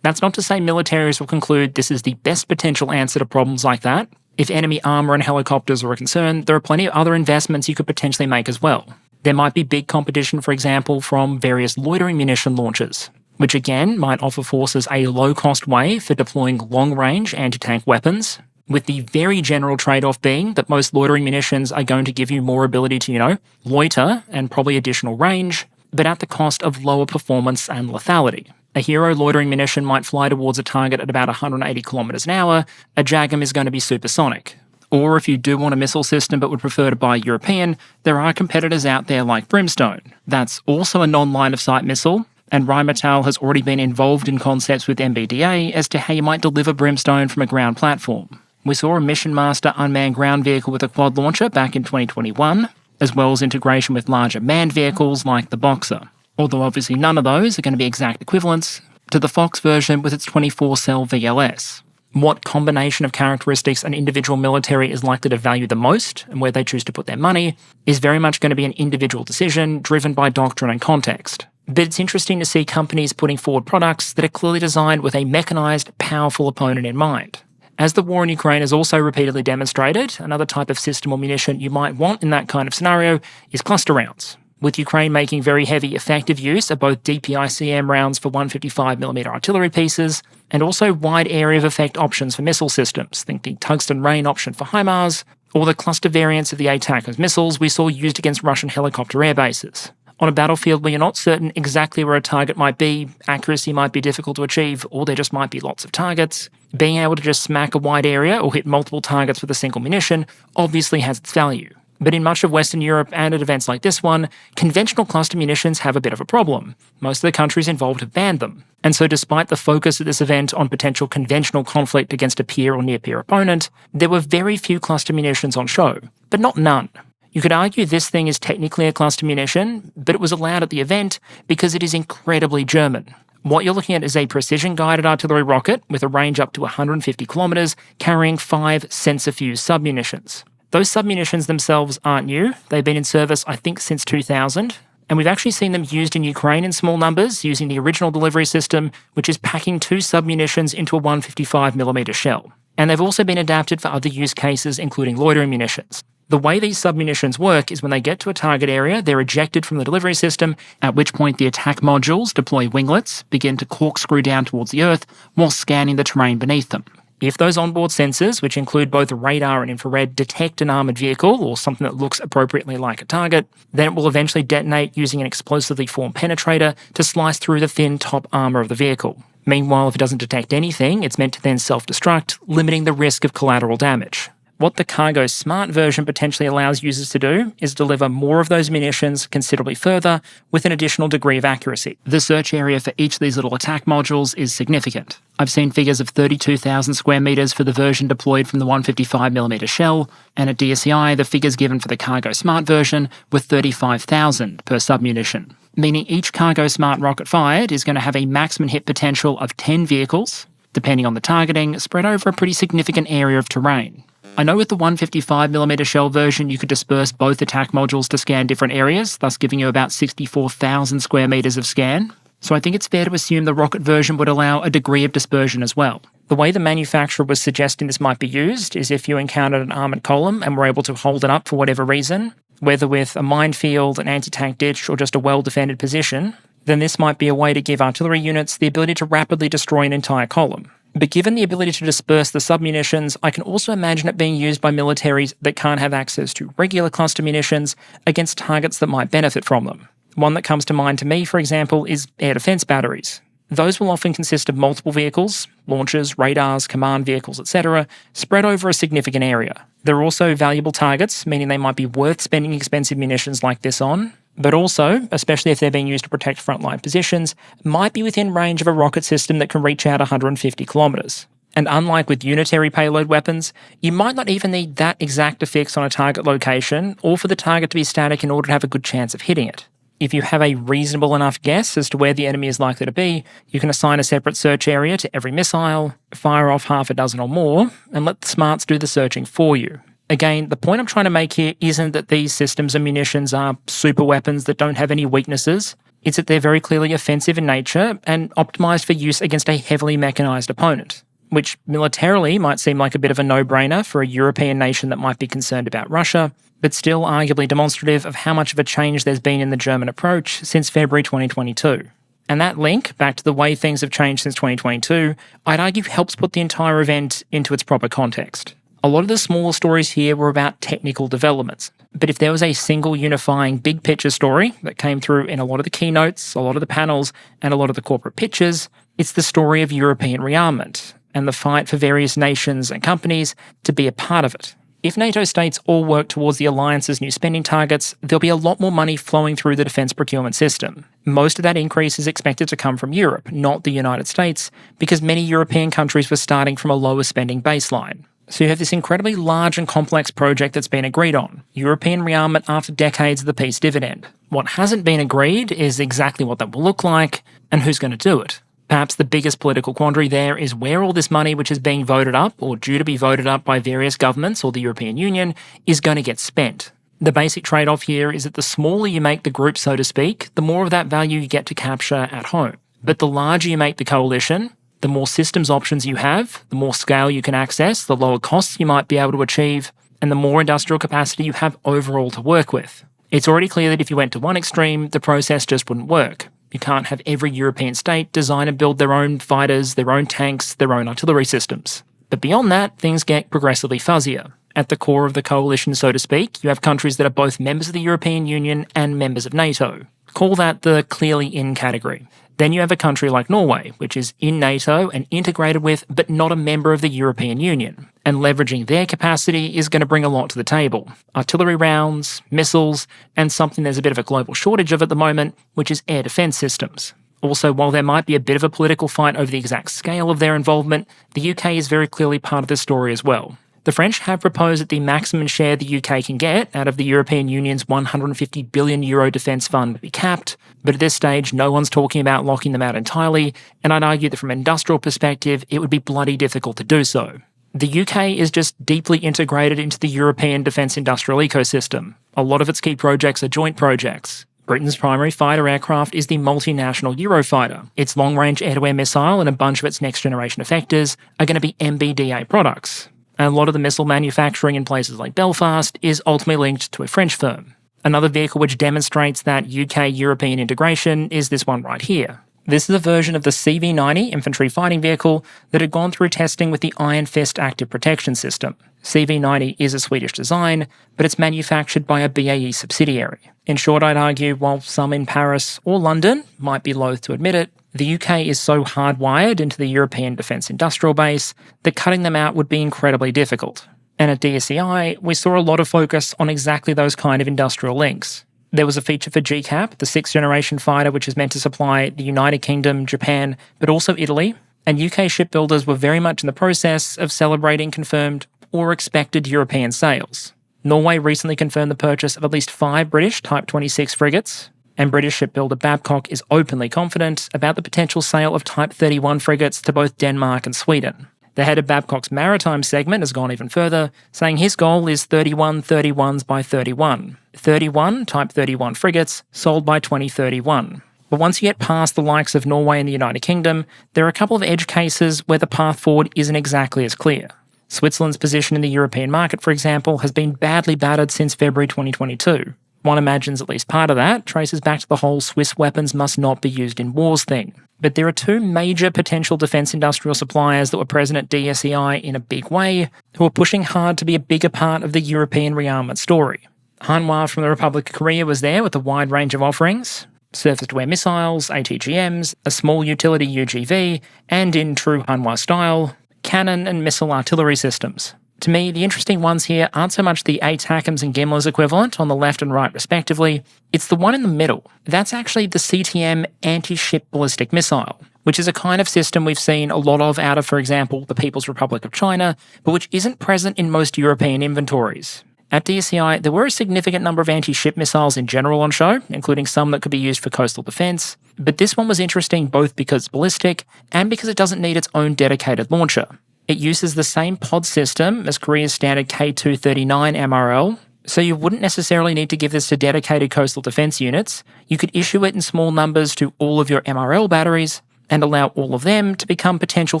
That's not to say militaries will conclude this is the best potential answer to problems like that. If enemy armour and helicopters are a concern, there are plenty of other investments you could potentially make as well. There might be big competition, for example, from various loitering munition launchers, which again might offer forces a low-cost way for deploying long-range anti-tank weapons, with the very general trade-off being that most loitering munitions are going to give you more ability to, loiter and probably additional range, but at the cost of lower performance and lethality. A hero loitering munition might fly towards a target at about 180 kilometers an hour, a JAGM is going to be supersonic. Or if you do want a missile system but would prefer to buy European, there are competitors out there like Brimstone. That's also a non-line-of-sight missile, and Rheinmetall has already been involved in concepts with MBDA as to how you might deliver Brimstone from a ground platform. We saw a Mission Master unmanned ground vehicle with a quad launcher back in 2021, as well as integration with larger manned vehicles like the Boxer. Although obviously none of those are going to be exact equivalents to the Fox version with its 24-cell VLS. What combination of characteristics an individual military is likely to value the most and where they choose to put their money is very much going to be an individual decision driven by doctrine and context. But it's interesting to see companies putting forward products that are clearly designed with a mechanised, powerful opponent in mind. As the war in Ukraine has also repeatedly demonstrated, another type of system or munition you might want in that kind of scenario is cluster rounds, with Ukraine making very heavy effective use of both DPICM rounds for 155mm artillery pieces, and also wide area of effect options for missile systems, think the tungsten rain option for HIMARS, or the cluster variants of the ATACMS missiles we saw used against Russian helicopter air bases. On a battlefield where you're not certain exactly where a target might be, accuracy might be difficult to achieve, or there just might be lots of targets, being able to just smack a wide area or hit multiple targets with a single munition obviously has its value. But in much of Western Europe and at events like this one, conventional cluster munitions have a bit of a problem. Most of the countries involved have banned them. And so despite the focus at this event on potential conventional conflict against a peer or near-peer opponent, there were very few cluster munitions on show, but not none. You could argue this thing is technically a cluster munition, but it was allowed at the event because it is incredibly German. What you're looking at is a precision-guided artillery rocket with a range up to 150 kilometres, carrying 5 centrifuge submunitions. Those submunitions themselves aren't new. They've been in service, I think, since 2000, and we've actually seen them used in Ukraine in small numbers using the original delivery system, which is packing 2 submunitions into a 155mm shell. And they've also been adapted for other use cases, including loitering munitions. The way these submunitions work is when they get to a target area, they're ejected from the delivery system, at which point the attack modules deploy winglets, begin to corkscrew down towards the Earth while scanning the terrain beneath them. If those onboard sensors, which include both radar and infrared, detect an armoured vehicle or something that looks appropriately like a target, then it will eventually detonate using an explosively formed penetrator to slice through the thin top armour of the vehicle. Meanwhile, if it doesn't detect anything, it's meant to then self-destruct, limiting the risk of collateral damage. What the Cargo Smart version potentially allows users to do is deliver more of those munitions considerably further with an additional degree of accuracy. The search area for each of these little attack modules is significant. I've seen figures of 32,000 square metres for the version deployed from the 155mm shell, and at DSEI the figures given for the Cargo Smart version were 35,000 per submunition, meaning each Cargo Smart rocket fired is going to have a maximum hit potential of 10 vehicles, depending on the targeting, spread over a pretty significant area of terrain. I know with the 155mm shell version you could disperse both attack modules to scan different areas, thus giving you about 64,000 square metres of scan, so I think it's fair to assume the rocket version would allow a degree of dispersion as well. The way the manufacturer was suggesting this might be used is if you encountered an armoured column and were able to hold it up for whatever reason, whether with a minefield, an anti-tank ditch, or just a well-defended position, then this might be a way to give artillery units the ability to rapidly destroy an entire column. But given the ability to disperse the submunitions, I can also imagine it being used by militaries that can't have access to regular cluster munitions against targets that might benefit from them. One that comes to mind to me, for example, is air defence batteries. Those will often consist of multiple vehicles, launchers, radars, command vehicles, etc., spread over a significant area. They're also valuable targets, meaning they might be worth spending expensive munitions like this on, but also, especially if they're being used to protect frontline positions, might be within range of a rocket system that can reach out 150 kilometres. And unlike with unitary payload weapons, you might not even need that exact to fix on a target location or for the target to be static in order to have a good chance of hitting it. If you have a reasonable enough guess as to where the enemy is likely to be, you can assign a separate search area to every missile, fire off half a dozen or more, and let the smarts do the searching for you. Again, the point I'm trying to make here isn't that these systems and munitions are super weapons that don't have any weaknesses. It's that they're very clearly offensive in nature and optimised for use against a heavily mechanised opponent, which militarily might seem like a bit of a no-brainer for a European nation that might be concerned about Russia, but still arguably demonstrative of how much of a change there's been in the German approach since February 2022. And that link, back to the way things have changed since 2022, I'd argue helps put the entire event into its proper context. A lot of the smaller stories here were about technical developments, but if there was a single unifying big picture story that came through in a lot of the keynotes, a lot of the panels, and a lot of the corporate pitches, it's the story of European rearmament and the fight for various nations and companies to be a part of it. If NATO states all work towards the alliance's new spending targets, there'll be a lot more money flowing through the defence procurement system. Most of that increase is expected to come from Europe, not the United States, because many European countries were starting from a lower spending baseline. So you have this incredibly large and complex project that's been agreed on, European rearmament after decades of the peace dividend. What hasn't been agreed is exactly what that will look like and who's going to do it. Perhaps the biggest political quandary there is where all this money which is being voted up or due to be voted up by various governments or the European Union is going to get spent. The basic trade-off here is that the smaller you make the group, so to speak, the more of that value you get to capture at home. But the larger you make the coalition, the more systems options you have, the more scale you can access, the lower costs you might be able to achieve, and the more industrial capacity you have overall to work with. It's already clear that if you went to one extreme, the process just wouldn't work. You can't have every European state design and build their own fighters, their own tanks, their own artillery systems. But beyond that, things get progressively fuzzier. At the core of the coalition, so to speak, you have countries that are both members of the European Union and members of NATO. Call that the clearly in category. Then you have a country like Norway, which is in NATO and integrated with, but not a member of the European Union. And leveraging their capacity is going to bring a lot to the table. Artillery rounds, missiles, and something there's a bit of a global shortage of at the moment, which is air defence systems. Also, while there might be a bit of a political fight over the exact scale of their involvement, the UK is very clearly part of the story as well. The French have proposed that the maximum share the UK can get out of the European Union's €150 billion defence fund be capped, but at this stage no one's talking about locking them out entirely, and I'd argue that from an industrial perspective it would be bloody difficult to do so. The UK is just deeply integrated into the European defence industrial ecosystem. A lot of its key projects are joint projects. Britain's primary fighter aircraft is the multinational Eurofighter. Its long-range air-to-air missile and a bunch of its next-generation effectors are going to be MBDA products. And a lot of the missile manufacturing in places like Belfast is ultimately linked to a French firm. Another vehicle which demonstrates that UK-European integration is this one right here. This is a version of the CV-90 infantry fighting vehicle that had gone through testing with the Iron Fist active protection system. CV-90 is a Swedish design, but it's manufactured by a BAE subsidiary. In short, I'd argue, while some in Paris or London might be loath to admit it, the UK is so hardwired into the European defence industrial base that cutting them out would be incredibly difficult. And at DSEI, we saw a lot of focus on exactly those kind of industrial links. There was a feature for GCAP, the 6th generation fighter which is meant to supply the United Kingdom, Japan, but also Italy, and UK shipbuilders were very much in the process of celebrating confirmed or expected European sales. Norway recently confirmed the purchase of at least 5 British Type 26 frigates, and British shipbuilder Babcock is openly confident about the potential sale of Type 31 frigates to both Denmark and Sweden. The head of Babcock's maritime segment has gone even further, saying his goal is 31 31s by 31. 31 Type 31 frigates sold by 2031. But once you get past the likes of Norway and the United Kingdom, there are a couple of edge cases where the path forward isn't exactly as clear. Switzerland's position in the European market, for example, has been badly battered since February 2022. One imagines at least part of that traces back to the whole Swiss weapons must not be used in wars thing. But there are 2 major potential defence industrial suppliers that were present at DSEI in a big way, who are pushing hard to be a bigger part of the European rearmament story. Hanwha from the Republic of Korea was there with a wide range of offerings: surface-to-air missiles, ATGMs, a small utility UGV, and in true Hanwha style, cannon and missile artillery systems. To me, the interesting ones here aren't so much the ATACMS and GIMLRS equivalent on the left and right respectively, it's the one in the middle. That's actually the CTM anti-ship ballistic missile, which is a kind of system we've seen a lot of out of, for example, the People's Republic of China, but which isn't present in most European inventories. At DSEI, there were a significant number of anti-ship missiles in general on show, including some that could be used for coastal defence, but this one was interesting both because it's ballistic and because it doesn't need its own dedicated launcher. It uses the same pod system as Korea's standard K239 MRL, so you wouldn't necessarily need to give this to dedicated coastal defence units. You could issue it in small numbers to all of your MRL batteries and allow all of them to become potential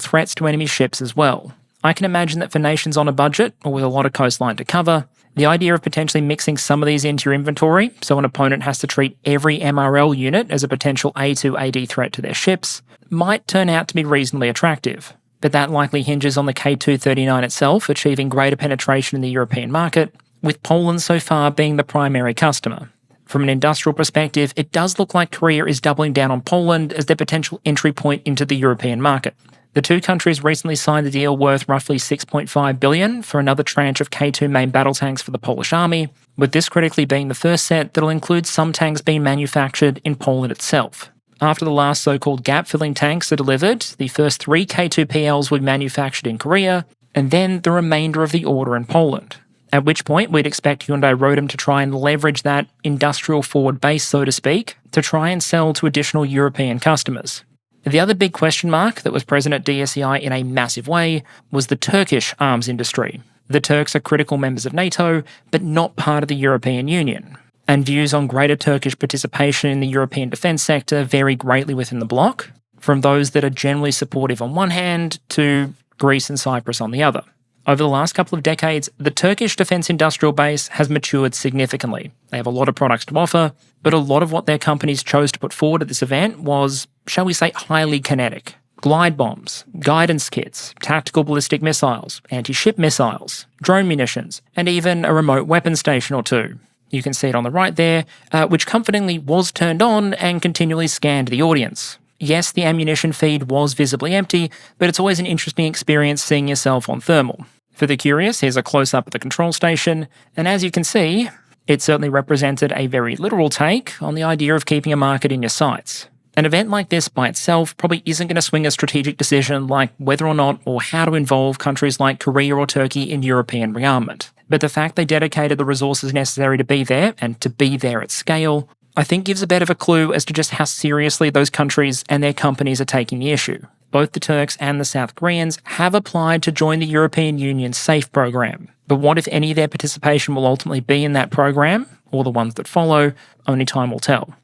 threats to enemy ships as well. I can imagine that for nations on a budget or with a lot of coastline to cover, the idea of potentially mixing some of these into your inventory so an opponent has to treat every MRL unit as a potential A2 AD threat to their ships might turn out to be reasonably attractive. But that likely hinges on the K239 itself achieving greater penetration in the European market, with Poland so far being the primary customer. From an industrial perspective, it does look like Korea is doubling down on Poland as their potential entry point into the European market. The 2 countries recently signed a deal worth roughly $6.5 billion for another tranche of K2 main battle tanks for the Polish army, with this critically being the first set that'll include some tanks being manufactured in Poland itself. After the last so-called gap-filling tanks are delivered, the first 3 K2PLs will be manufactured in Korea, and then the remainder of the order in Poland. At which point, we'd expect Hyundai Rotem to try and leverage that industrial forward base, so to speak, to try and sell to additional European customers. The other big question mark that was present at DSEI in a massive way was the Turkish arms industry. The Turks are critical members of NATO, but not part of the European Union. And views on greater Turkish participation in the European defence sector vary greatly within the bloc, from those that are generally supportive on one hand to Greece and Cyprus on the other. Over the last couple of decades, the Turkish defence industrial base has matured significantly. They have a lot of products to offer, but a lot of what their companies chose to put forward at this event was, shall we say, highly kinetic. Glide bombs, guidance kits, tactical ballistic missiles, anti-ship missiles, drone munitions, and even a remote weapon station or two. You can see it on the right there, which comfortingly was turned on and continually scanned the audience. Yes, the ammunition feed was visibly empty, but it's always an interesting experience seeing yourself on thermal. For the curious, here's a close-up of the control station, and as you can see, it certainly represented a very literal take on the idea of keeping a market in your sights. An event like this by itself probably isn't going to swing a strategic decision like whether or not or how to involve countries like Korea or Turkey in European rearmament. But the fact they dedicated the resources necessary to be there, and to be there at scale, I think gives a bit of a clue as to just how seriously those countries and their companies are taking the issue. Both the Turks and the South Koreans have applied to join the European Union's SAFE program. But what, if any, their participation will ultimately be in that program, or the ones that follow, only time will tell.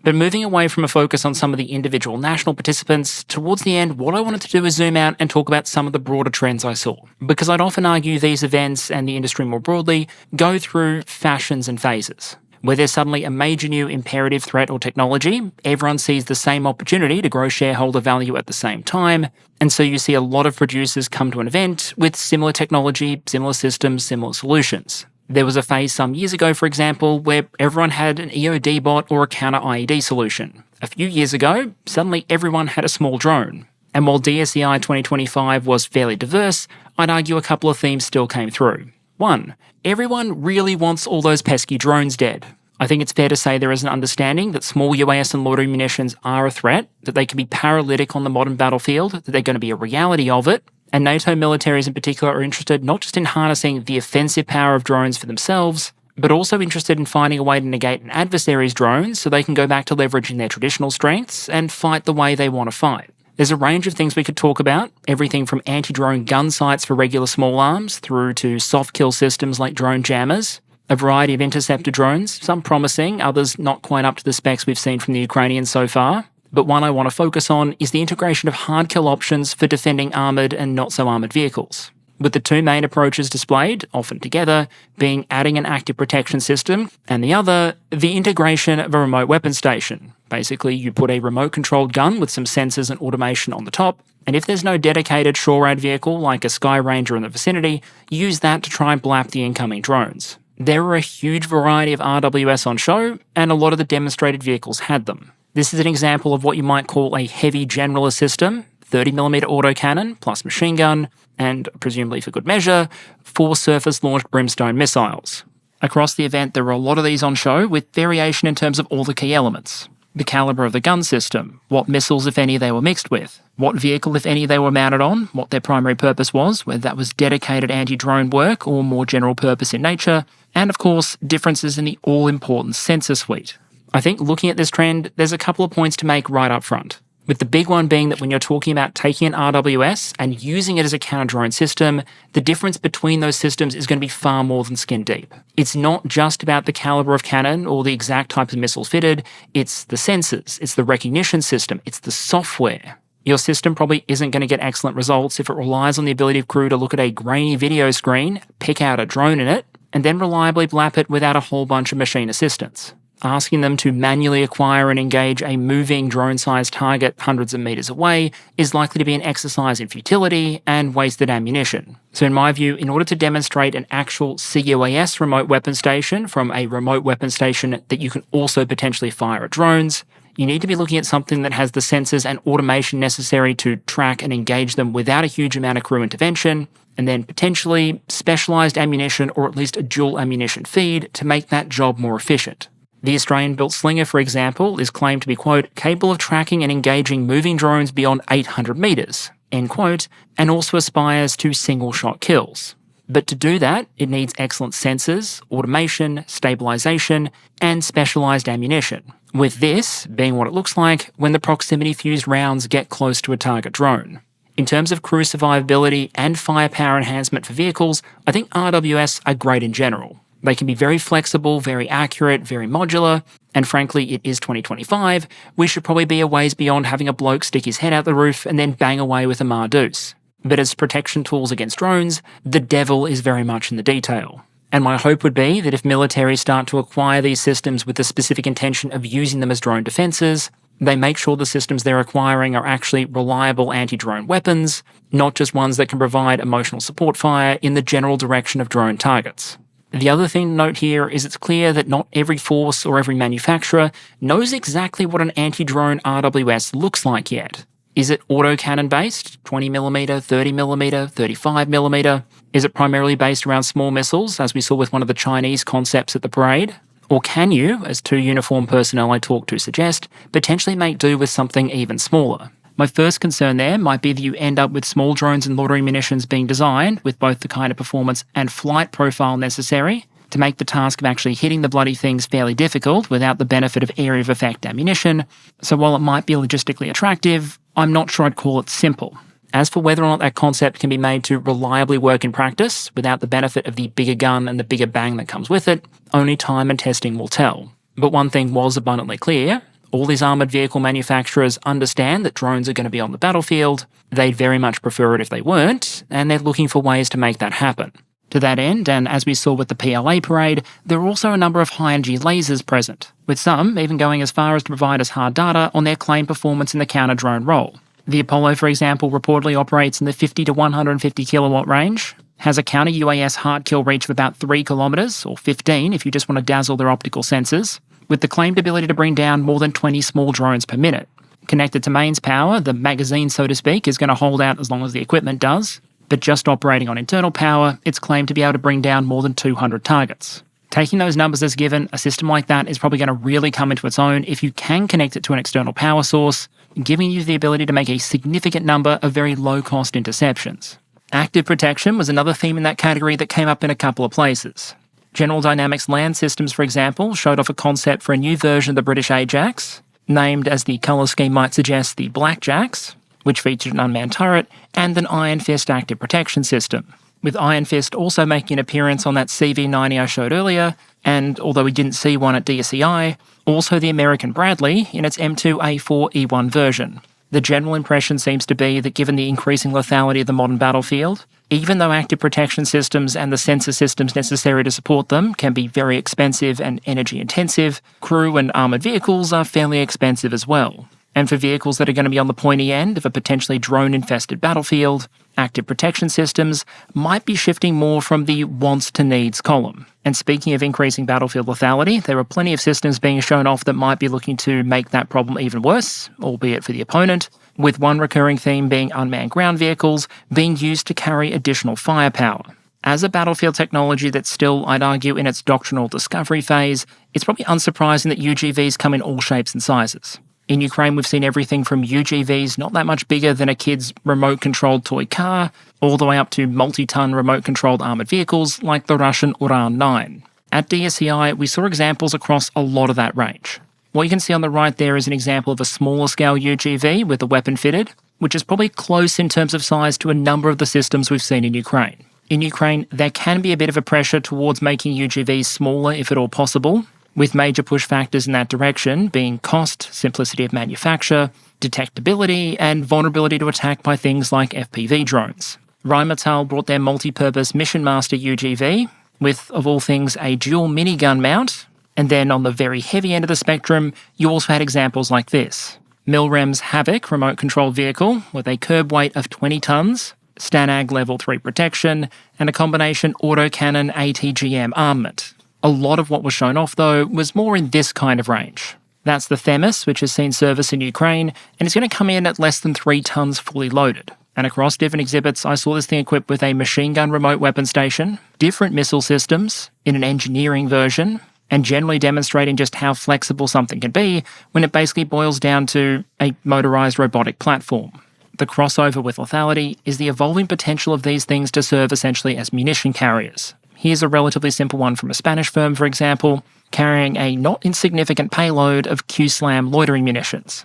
But moving away from a focus on some of the individual national participants, towards the end, what I wanted to do is zoom out and talk about some of the broader trends I saw. Because I'd often argue these events, and the industry more broadly, go through fashions and phases. Where there's suddenly a major new imperative threat or technology, everyone sees the same opportunity to grow shareholder value at the same time, and so you see a lot of producers come to an event with similar technology, similar systems, similar solutions. There was a phase some years ago, for example, where everyone had an EOD bot or a counter-IED solution. A few years ago, suddenly everyone had a small drone. And while DSEI 2025 was fairly diverse, I'd argue a couple of themes still came through. 1. Everyone really wants all those pesky drones dead. I think it's fair to say there is an understanding that small UAS and loitering munitions are a threat, that they can be paralytic on the modern battlefield, that they're going to be a reality of it, and NATO militaries in particular are interested not just in harnessing the offensive power of drones for themselves, but also interested in finding a way to negate an adversary's drones so they can go back to leveraging their traditional strengths and fight the way they want to fight. There's a range of things we could talk about, everything from anti-drone gun sights for regular small arms through to soft kill systems like drone jammers, a variety of interceptor drones, some promising, others not quite up to the specs we've seen from the Ukrainians so far. But one I want to focus on is the integration of hard kill options for defending armoured and not so armoured vehicles. With the two main approaches displayed, often together, being adding an active protection system, and the other, the integration of a remote weapon station. Basically, you put a remote-controlled gun with some sensors and automation on the top, and if there's no dedicated SHORAD vehicle like a Skyranger in the vicinity, use that to try and blap the incoming drones. There were a huge variety of RWS on show, and a lot of the demonstrated vehicles had them. This is an example of what you might call a heavy generalist system, 30mm autocannon plus machine gun, and, presumably for good measure, 4 surface-launched Brimstone missiles. Across the event, there were a lot of these on show, with variation in terms of all the key elements. The calibre of the gun system, what missiles, if any, they were mixed with, what vehicle, if any, they were mounted on, what their primary purpose was, whether that was dedicated anti-drone work or more general purpose in nature, and, of course, differences in the all-important sensor suite. I think looking at this trend, there's a couple of points to make right up front. With the big one being that when you're talking about taking an RWS and using it as a counter-drone system, the difference between those systems is going to be far more than skin deep. It's not just about the calibre of cannon or the exact types of missiles fitted, it's the sensors, it's the recognition system, it's the software. Your system probably isn't going to get excellent results if it relies on the ability of crew to look at a grainy video screen, pick out a drone in it, and then reliably blap it without a whole bunch of machine assistance. Asking them to manually acquire and engage a moving drone-sized target hundreds of meters away is likely to be an exercise in futility and wasted ammunition. So in my view, in order to demonstrate an actual CUAS remote weapon station from a remote weapon station that you can also potentially fire at drones, you need to be looking at something that has the sensors and automation necessary to track and engage them without a huge amount of crew intervention, and then potentially specialised ammunition or at least a dual ammunition feed to make that job more efficient. The Australian-built Slinger, for example, is claimed to be, quote, capable of tracking and engaging moving drones beyond 800 metres, end quote, and also aspires to single-shot kills. But to do that, it needs excellent sensors, automation, stabilisation, and specialised ammunition, with this being what it looks like when the proximity-fused rounds get close to a target drone. In terms of crew survivability and firepower enhancement for vehicles, I think RWS are great in general. They can be very flexible, very accurate, very modular, and frankly, it is 2025, we should probably be a ways beyond having a bloke stick his head out the roof and then bang away with a Mar-Deuce. But as protection tools against drones, the devil is very much in the detail. And my hope would be that if militaries start to acquire these systems with the specific intention of using them as drone defences, they make sure the systems they're acquiring are actually reliable anti-drone weapons, not just ones that can provide emotional support fire in the general direction of drone targets. The other thing to note here is it's clear that not every force or every manufacturer knows exactly what an anti-drone RWS looks like yet. Is it autocannon based, 20mm, 30mm, 35mm? Is it primarily based around small missiles, as we saw with one of the Chinese concepts at the parade? Or can you, as two uniformed personnel I talked to suggest, potentially make do with something even smaller? My first concern there might be that you end up with small drones and loitering munitions being designed with both the kind of performance and flight profile necessary to make the task of actually hitting the bloody things fairly difficult without the benefit of area of effect ammunition. So while it might be logistically attractive, I'm not sure I'd call it simple. As for whether or not that concept can be made to reliably work in practice without the benefit of the bigger gun and the bigger bang that comes with it, only time and testing will tell. But one thing was abundantly clear: all these armoured vehicle manufacturers understand that drones are going to be on the battlefield, they'd very much prefer it if they weren't, and they're looking for ways to make that happen. To that end, and as we saw with the PLA parade, there are also a number of high-energy lasers present, with some even going as far as to provide us hard data on their claimed performance in the counter-drone role. The Apollo, for example, reportedly operates in the 50 to 150 kilowatt range, has a counter-UAS hard kill reach of about 3 kilometres, or 15 if you just want to dazzle their optical sensors, with the claimed ability to bring down more than 20 small drones per minute. Connected to mains power, the magazine, so to speak, is going to hold out as long as the equipment does, but just operating on internal power, it's claimed to be able to bring down more than 200 targets. Taking those numbers as given, a system like that is probably going to really come into its own if you can connect it to an external power source, giving you the ability to make a significant number of very low-cost interceptions. Active protection was another theme in that category that came up in a couple of places. General Dynamics Land Systems, for example, showed off a concept for a new version of the British Ajax, named, as the colour scheme might suggest, the Blackjacks, which featured an unmanned turret and an Iron Fist active protection system, with Iron Fist also making an appearance on that CV90 I showed earlier, and although we didn't see one at DSEI, also the American Bradley in its M2A4E1 version. The general impression seems to be that given the increasing lethality of the modern battlefield, even though active protection systems and the sensor systems necessary to support them can be very expensive and energy intensive, crew and armoured vehicles are fairly expensive as well. And for vehicles that are going to be on the pointy end of a potentially drone-infested battlefield, active protection systems might be shifting more from the wants to needs column. And speaking of increasing battlefield lethality, there are plenty of systems being shown off that might be looking to make that problem even worse, albeit for the opponent, with one recurring theme being unmanned ground vehicles being used to carry additional firepower. As a battlefield technology that's still, I'd argue, in its doctrinal discovery phase, it's probably unsurprising that UGVs come in all shapes and sizes. In Ukraine, we've seen everything from UGVs not that much bigger than a kid's remote-controlled toy car, all the way up to multi-ton remote-controlled armoured vehicles like the Russian Uran-9. At DSEI, we saw examples across a lot of that range. What you can see on the right there is an example of a smaller-scale UGV with a weapon fitted, which is probably close in terms of size to a number of the systems we've seen in Ukraine. In Ukraine, there can be a bit of a pressure towards making UGVs smaller if at all possible, with major push factors in that direction being cost, simplicity of manufacture, detectability, and vulnerability to attack by things like FPV drones. Rheinmetall brought their multi-purpose Mission Master UGV, with, of all things, a dual minigun mount, and then on the very heavy end of the spectrum, you also had examples like this. Milrem's Havoc remote-controlled vehicle with a curb weight of 20 tons, STANAG Level 3 protection, and a combination autocannon ATGM armament. A lot of what was shown off, though, was more in this kind of range. That's the Themis, which has seen service in Ukraine, and it's going to come in at less than 3 tons fully loaded. And across different exhibits, I saw this thing equipped with a machine gun remote weapon station, different missile systems, in an engineering version, and generally demonstrating just how flexible something can be when it basically boils down to a motorised robotic platform. The crossover with lethality is the evolving potential of these things to serve essentially as munition carriers. Here's a relatively simple one from a Spanish firm, for example, carrying a not insignificant payload of Q-SLAM loitering munitions.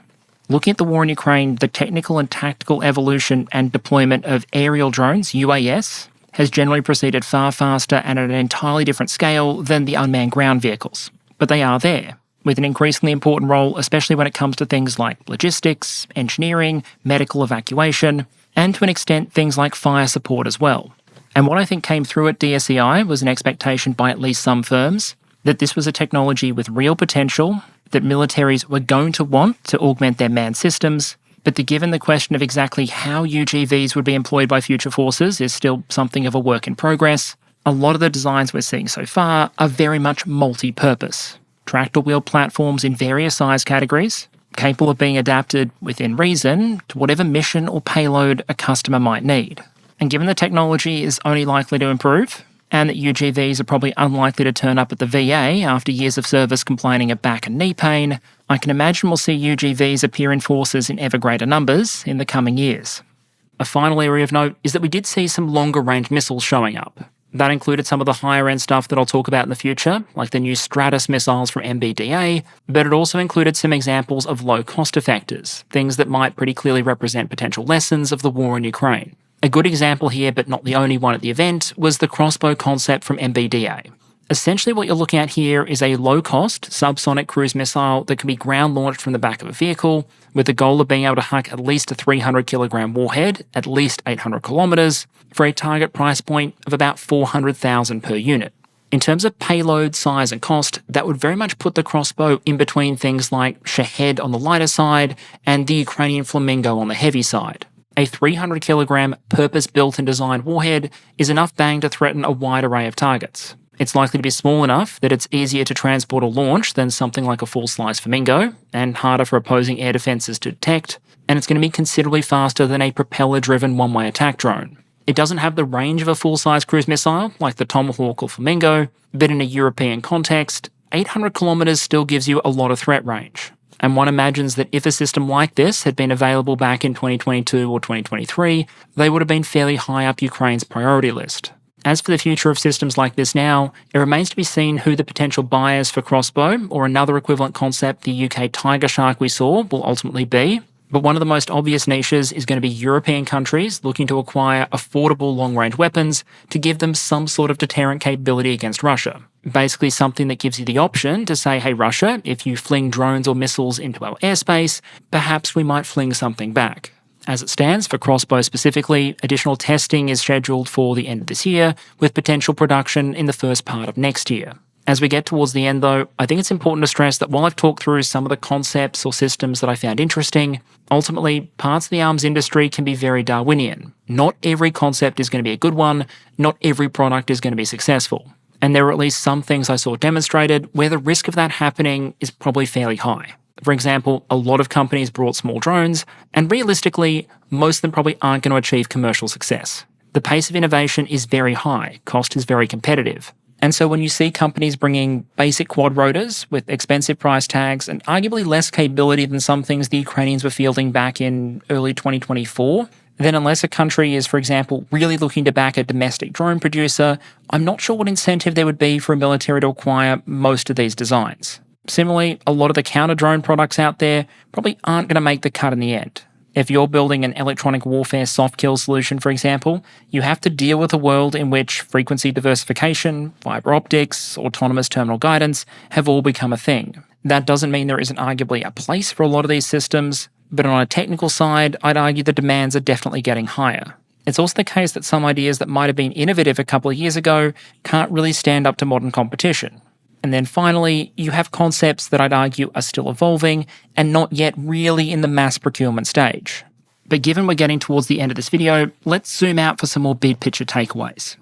Looking at the war in Ukraine, the technical and tactical evolution and deployment of aerial drones, UAS, has generally proceeded far faster and at an entirely different scale than the unmanned ground vehicles. But they are there, with an increasingly important role, especially when it comes to things like logistics, engineering, medical evacuation, and to an extent things like fire support as well. And what I think came through at DSEI was an expectation by at least some firms that this was a technology with real potential, that militaries were going to want to augment their manned systems, but that given the question of exactly how UGVs would be employed by future forces is still something of a work in progress, a lot of the designs we're seeing so far are very much multi-purpose. Tractor-wheel platforms in various size categories, capable of being adapted within reason to whatever mission or payload a customer might need. And given the technology is only likely to improve, and that UGVs are probably unlikely to turn up at the VA after years of service complaining of back and knee pain, I can imagine we'll see UGVs appear in forces in ever greater numbers in the coming years. A final area of note is that we did see some longer-range missiles showing up. That included some of the higher-end stuff that I'll talk about in the future, like the new Stratus missiles from MBDA, but it also included some examples of low-cost effectors, things that might pretty clearly represent potential lessons of the war in Ukraine. A good example here, but not the only one at the event, was the crossbow concept from MBDA. Essentially what you're looking at here is a low-cost subsonic cruise missile that can be ground-launched from the back of a vehicle, with the goal of being able to huck at least a 300-kilogram warhead, at least 800 kilometers, for a target price point of about 400,000 per unit. In terms of payload, size and cost, that would very much put the crossbow in between things like Shahed on the lighter side and the Ukrainian Flamingo on the heavy side. A 300-kilogram purpose-built and designed warhead is enough bang to threaten a wide array of targets. It's likely to be small enough that it's easier to transport or launch than something like a full-size Flamingo, and harder for opposing air defences to detect, and it's going to be considerably faster than a propeller-driven one-way attack drone. It doesn't have the range of a full-size cruise missile like the Tomahawk or Flamingo, but in a European context, 800 kilometers still gives you a lot of threat range. And one imagines that if a system like this had been available back in 2022 or 2023, they would have been fairly high up Ukraine's priority list. As for the future of systems like this now, it remains to be seen who the potential buyers for crossbow, or another equivalent concept the UK Tigershark we saw, will ultimately be. But one of the most obvious niches is going to be European countries looking to acquire affordable long-range weapons to give them some sort of deterrent capability against Russia. Basically something that gives you the option to say, hey Russia, if you fling drones or missiles into our airspace, perhaps we might fling something back. As it stands, for crossbow specifically, additional testing is scheduled for the end of this year, with potential production in the first part of next year. As we get towards the end though, I think it's important to stress that while I've talked through some of the concepts or systems that I found interesting, ultimately parts of the arms industry can be very Darwinian. Not every concept is going to be a good one, not every product is going to be successful. And there are at least some things I saw demonstrated where the risk of that happening is probably fairly high. For example, a lot of companies brought small drones, and realistically, most of them probably aren't going to achieve commercial success. The pace of innovation is very high, cost is very competitive. And so when you see companies bringing basic quad rotors with expensive price tags and arguably less capability than some things the Ukrainians were fielding back in early 2024, then unless a country is, for example, really looking to back a domestic drone producer, I'm not sure what incentive there would be for a military to acquire most of these designs. Similarly, a lot of the counter-drone products out there probably aren't going to make the cut in the end. If you're building an electronic warfare soft kill solution, for example, you have to deal with a world in which frequency diversification, fiber optics, autonomous terminal guidance have all become a thing. That doesn't mean there isn't arguably a place for a lot of these systems, but on a technical side, I'd argue the demands are definitely getting higher. It's also the case that some ideas that might have been innovative a couple of years ago can't really stand up to modern competition. And then finally, you have concepts that I'd argue are still evolving and not yet really in the mass procurement stage. But given we're getting towards the end of this video, let's zoom out for some more big picture takeaways.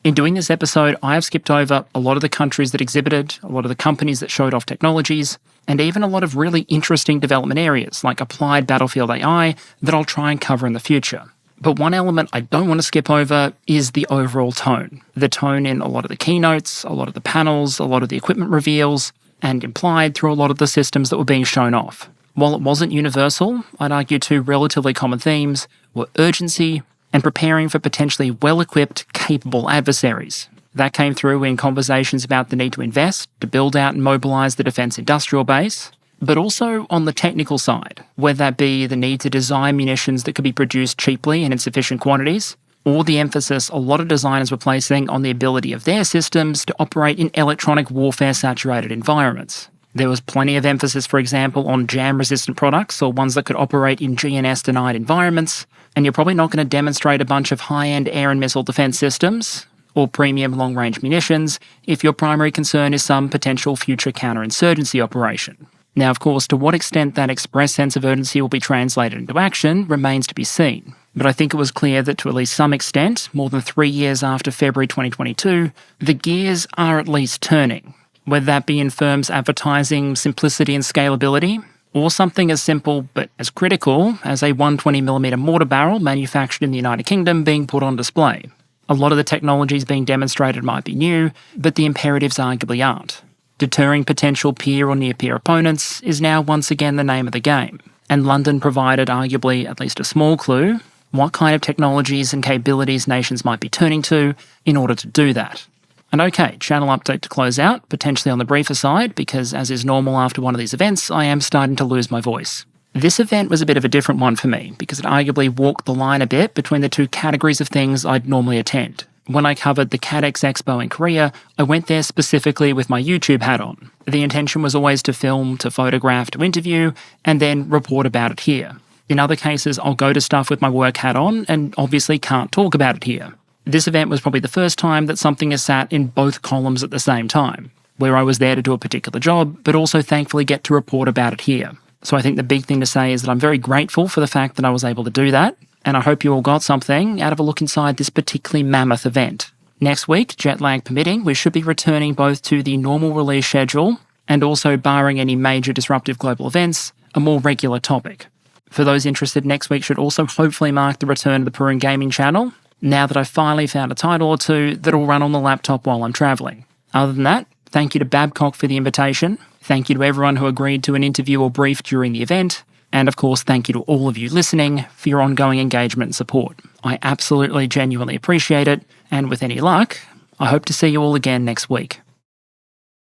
In doing this episode, I have skipped over a lot of the countries that exhibited, a lot of the companies that showed off technologies, and even a lot of really interesting development areas like applied battlefield AI that I'll try and cover in the future. But one element I don't want to skip over is the overall tone. The tone in a lot of the keynotes, a lot of the panels, a lot of the equipment reveals, and implied through a lot of the systems that were being shown off. While it wasn't universal, I'd argue two relatively common themes were urgency and preparing for potentially well-equipped, capable adversaries. That came through in conversations about the need to invest, to build out and mobilise the defence industrial base, but also on the technical side, whether that be the need to design munitions that could be produced cheaply and in sufficient quantities, or the emphasis a lot of designers were placing on the ability of their systems to operate in electronic warfare-saturated environments. There was plenty of emphasis, for example, on jam-resistant products or ones that could operate in GNS-denied environments, and you're probably not going to demonstrate a bunch of high-end air and missile defence systems or premium long-range munitions if your primary concern is some potential future counterinsurgency operation. Now, of course, to what extent that express sense of urgency will be translated into action remains to be seen. But I think it was clear that to at least some extent, more than 3 years after February 2022, the gears are at least turning. Whether that be in firms advertising simplicity and scalability, or something as simple but as critical as a 120mm mortar barrel manufactured in the United Kingdom being put on display. A lot of the technologies being demonstrated might be new, but the imperatives arguably aren't. Deterring potential peer or near-peer opponents is now once again the name of the game, and London provided arguably at least a small clue what kind of technologies and capabilities nations might be turning to in order to do that. And okay, channel update to close out, potentially on the briefer side, because as is normal after one of these events, I am starting to lose my voice. This event was a bit of a different one for me, because it arguably walked the line a bit between the two categories of things I'd normally attend. When I covered the CADEX Expo in Korea, I went there specifically with my YouTube hat on. The intention was always to film, to photograph, to interview, and then report about it here. In other cases, I'll go to stuff with my work hat on and obviously can't talk about it here. This event was probably the first time that something has sat in both columns at the same time, where I was there to do a particular job, but also thankfully get to report about it here. So I think the big thing to say is that I'm very grateful for the fact that I was able to do that, and I hope you all got something out of a look inside this particularly mammoth event. Next week, jet lag permitting, we should be returning both to the normal release schedule and also, barring any major disruptive global events, a more regular topic. For those interested, next week should also hopefully mark the return of the Piorun Gaming channel, now that I've finally found a title or two that'll run on the laptop while I'm travelling. Other than that, thank you to Babcock for the invitation. Thank you to everyone who agreed to an interview or brief during the event. And of course, thank you to all of you listening for your ongoing engagement and support. I absolutely, genuinely appreciate it. And with any luck, I hope to see you all again next week.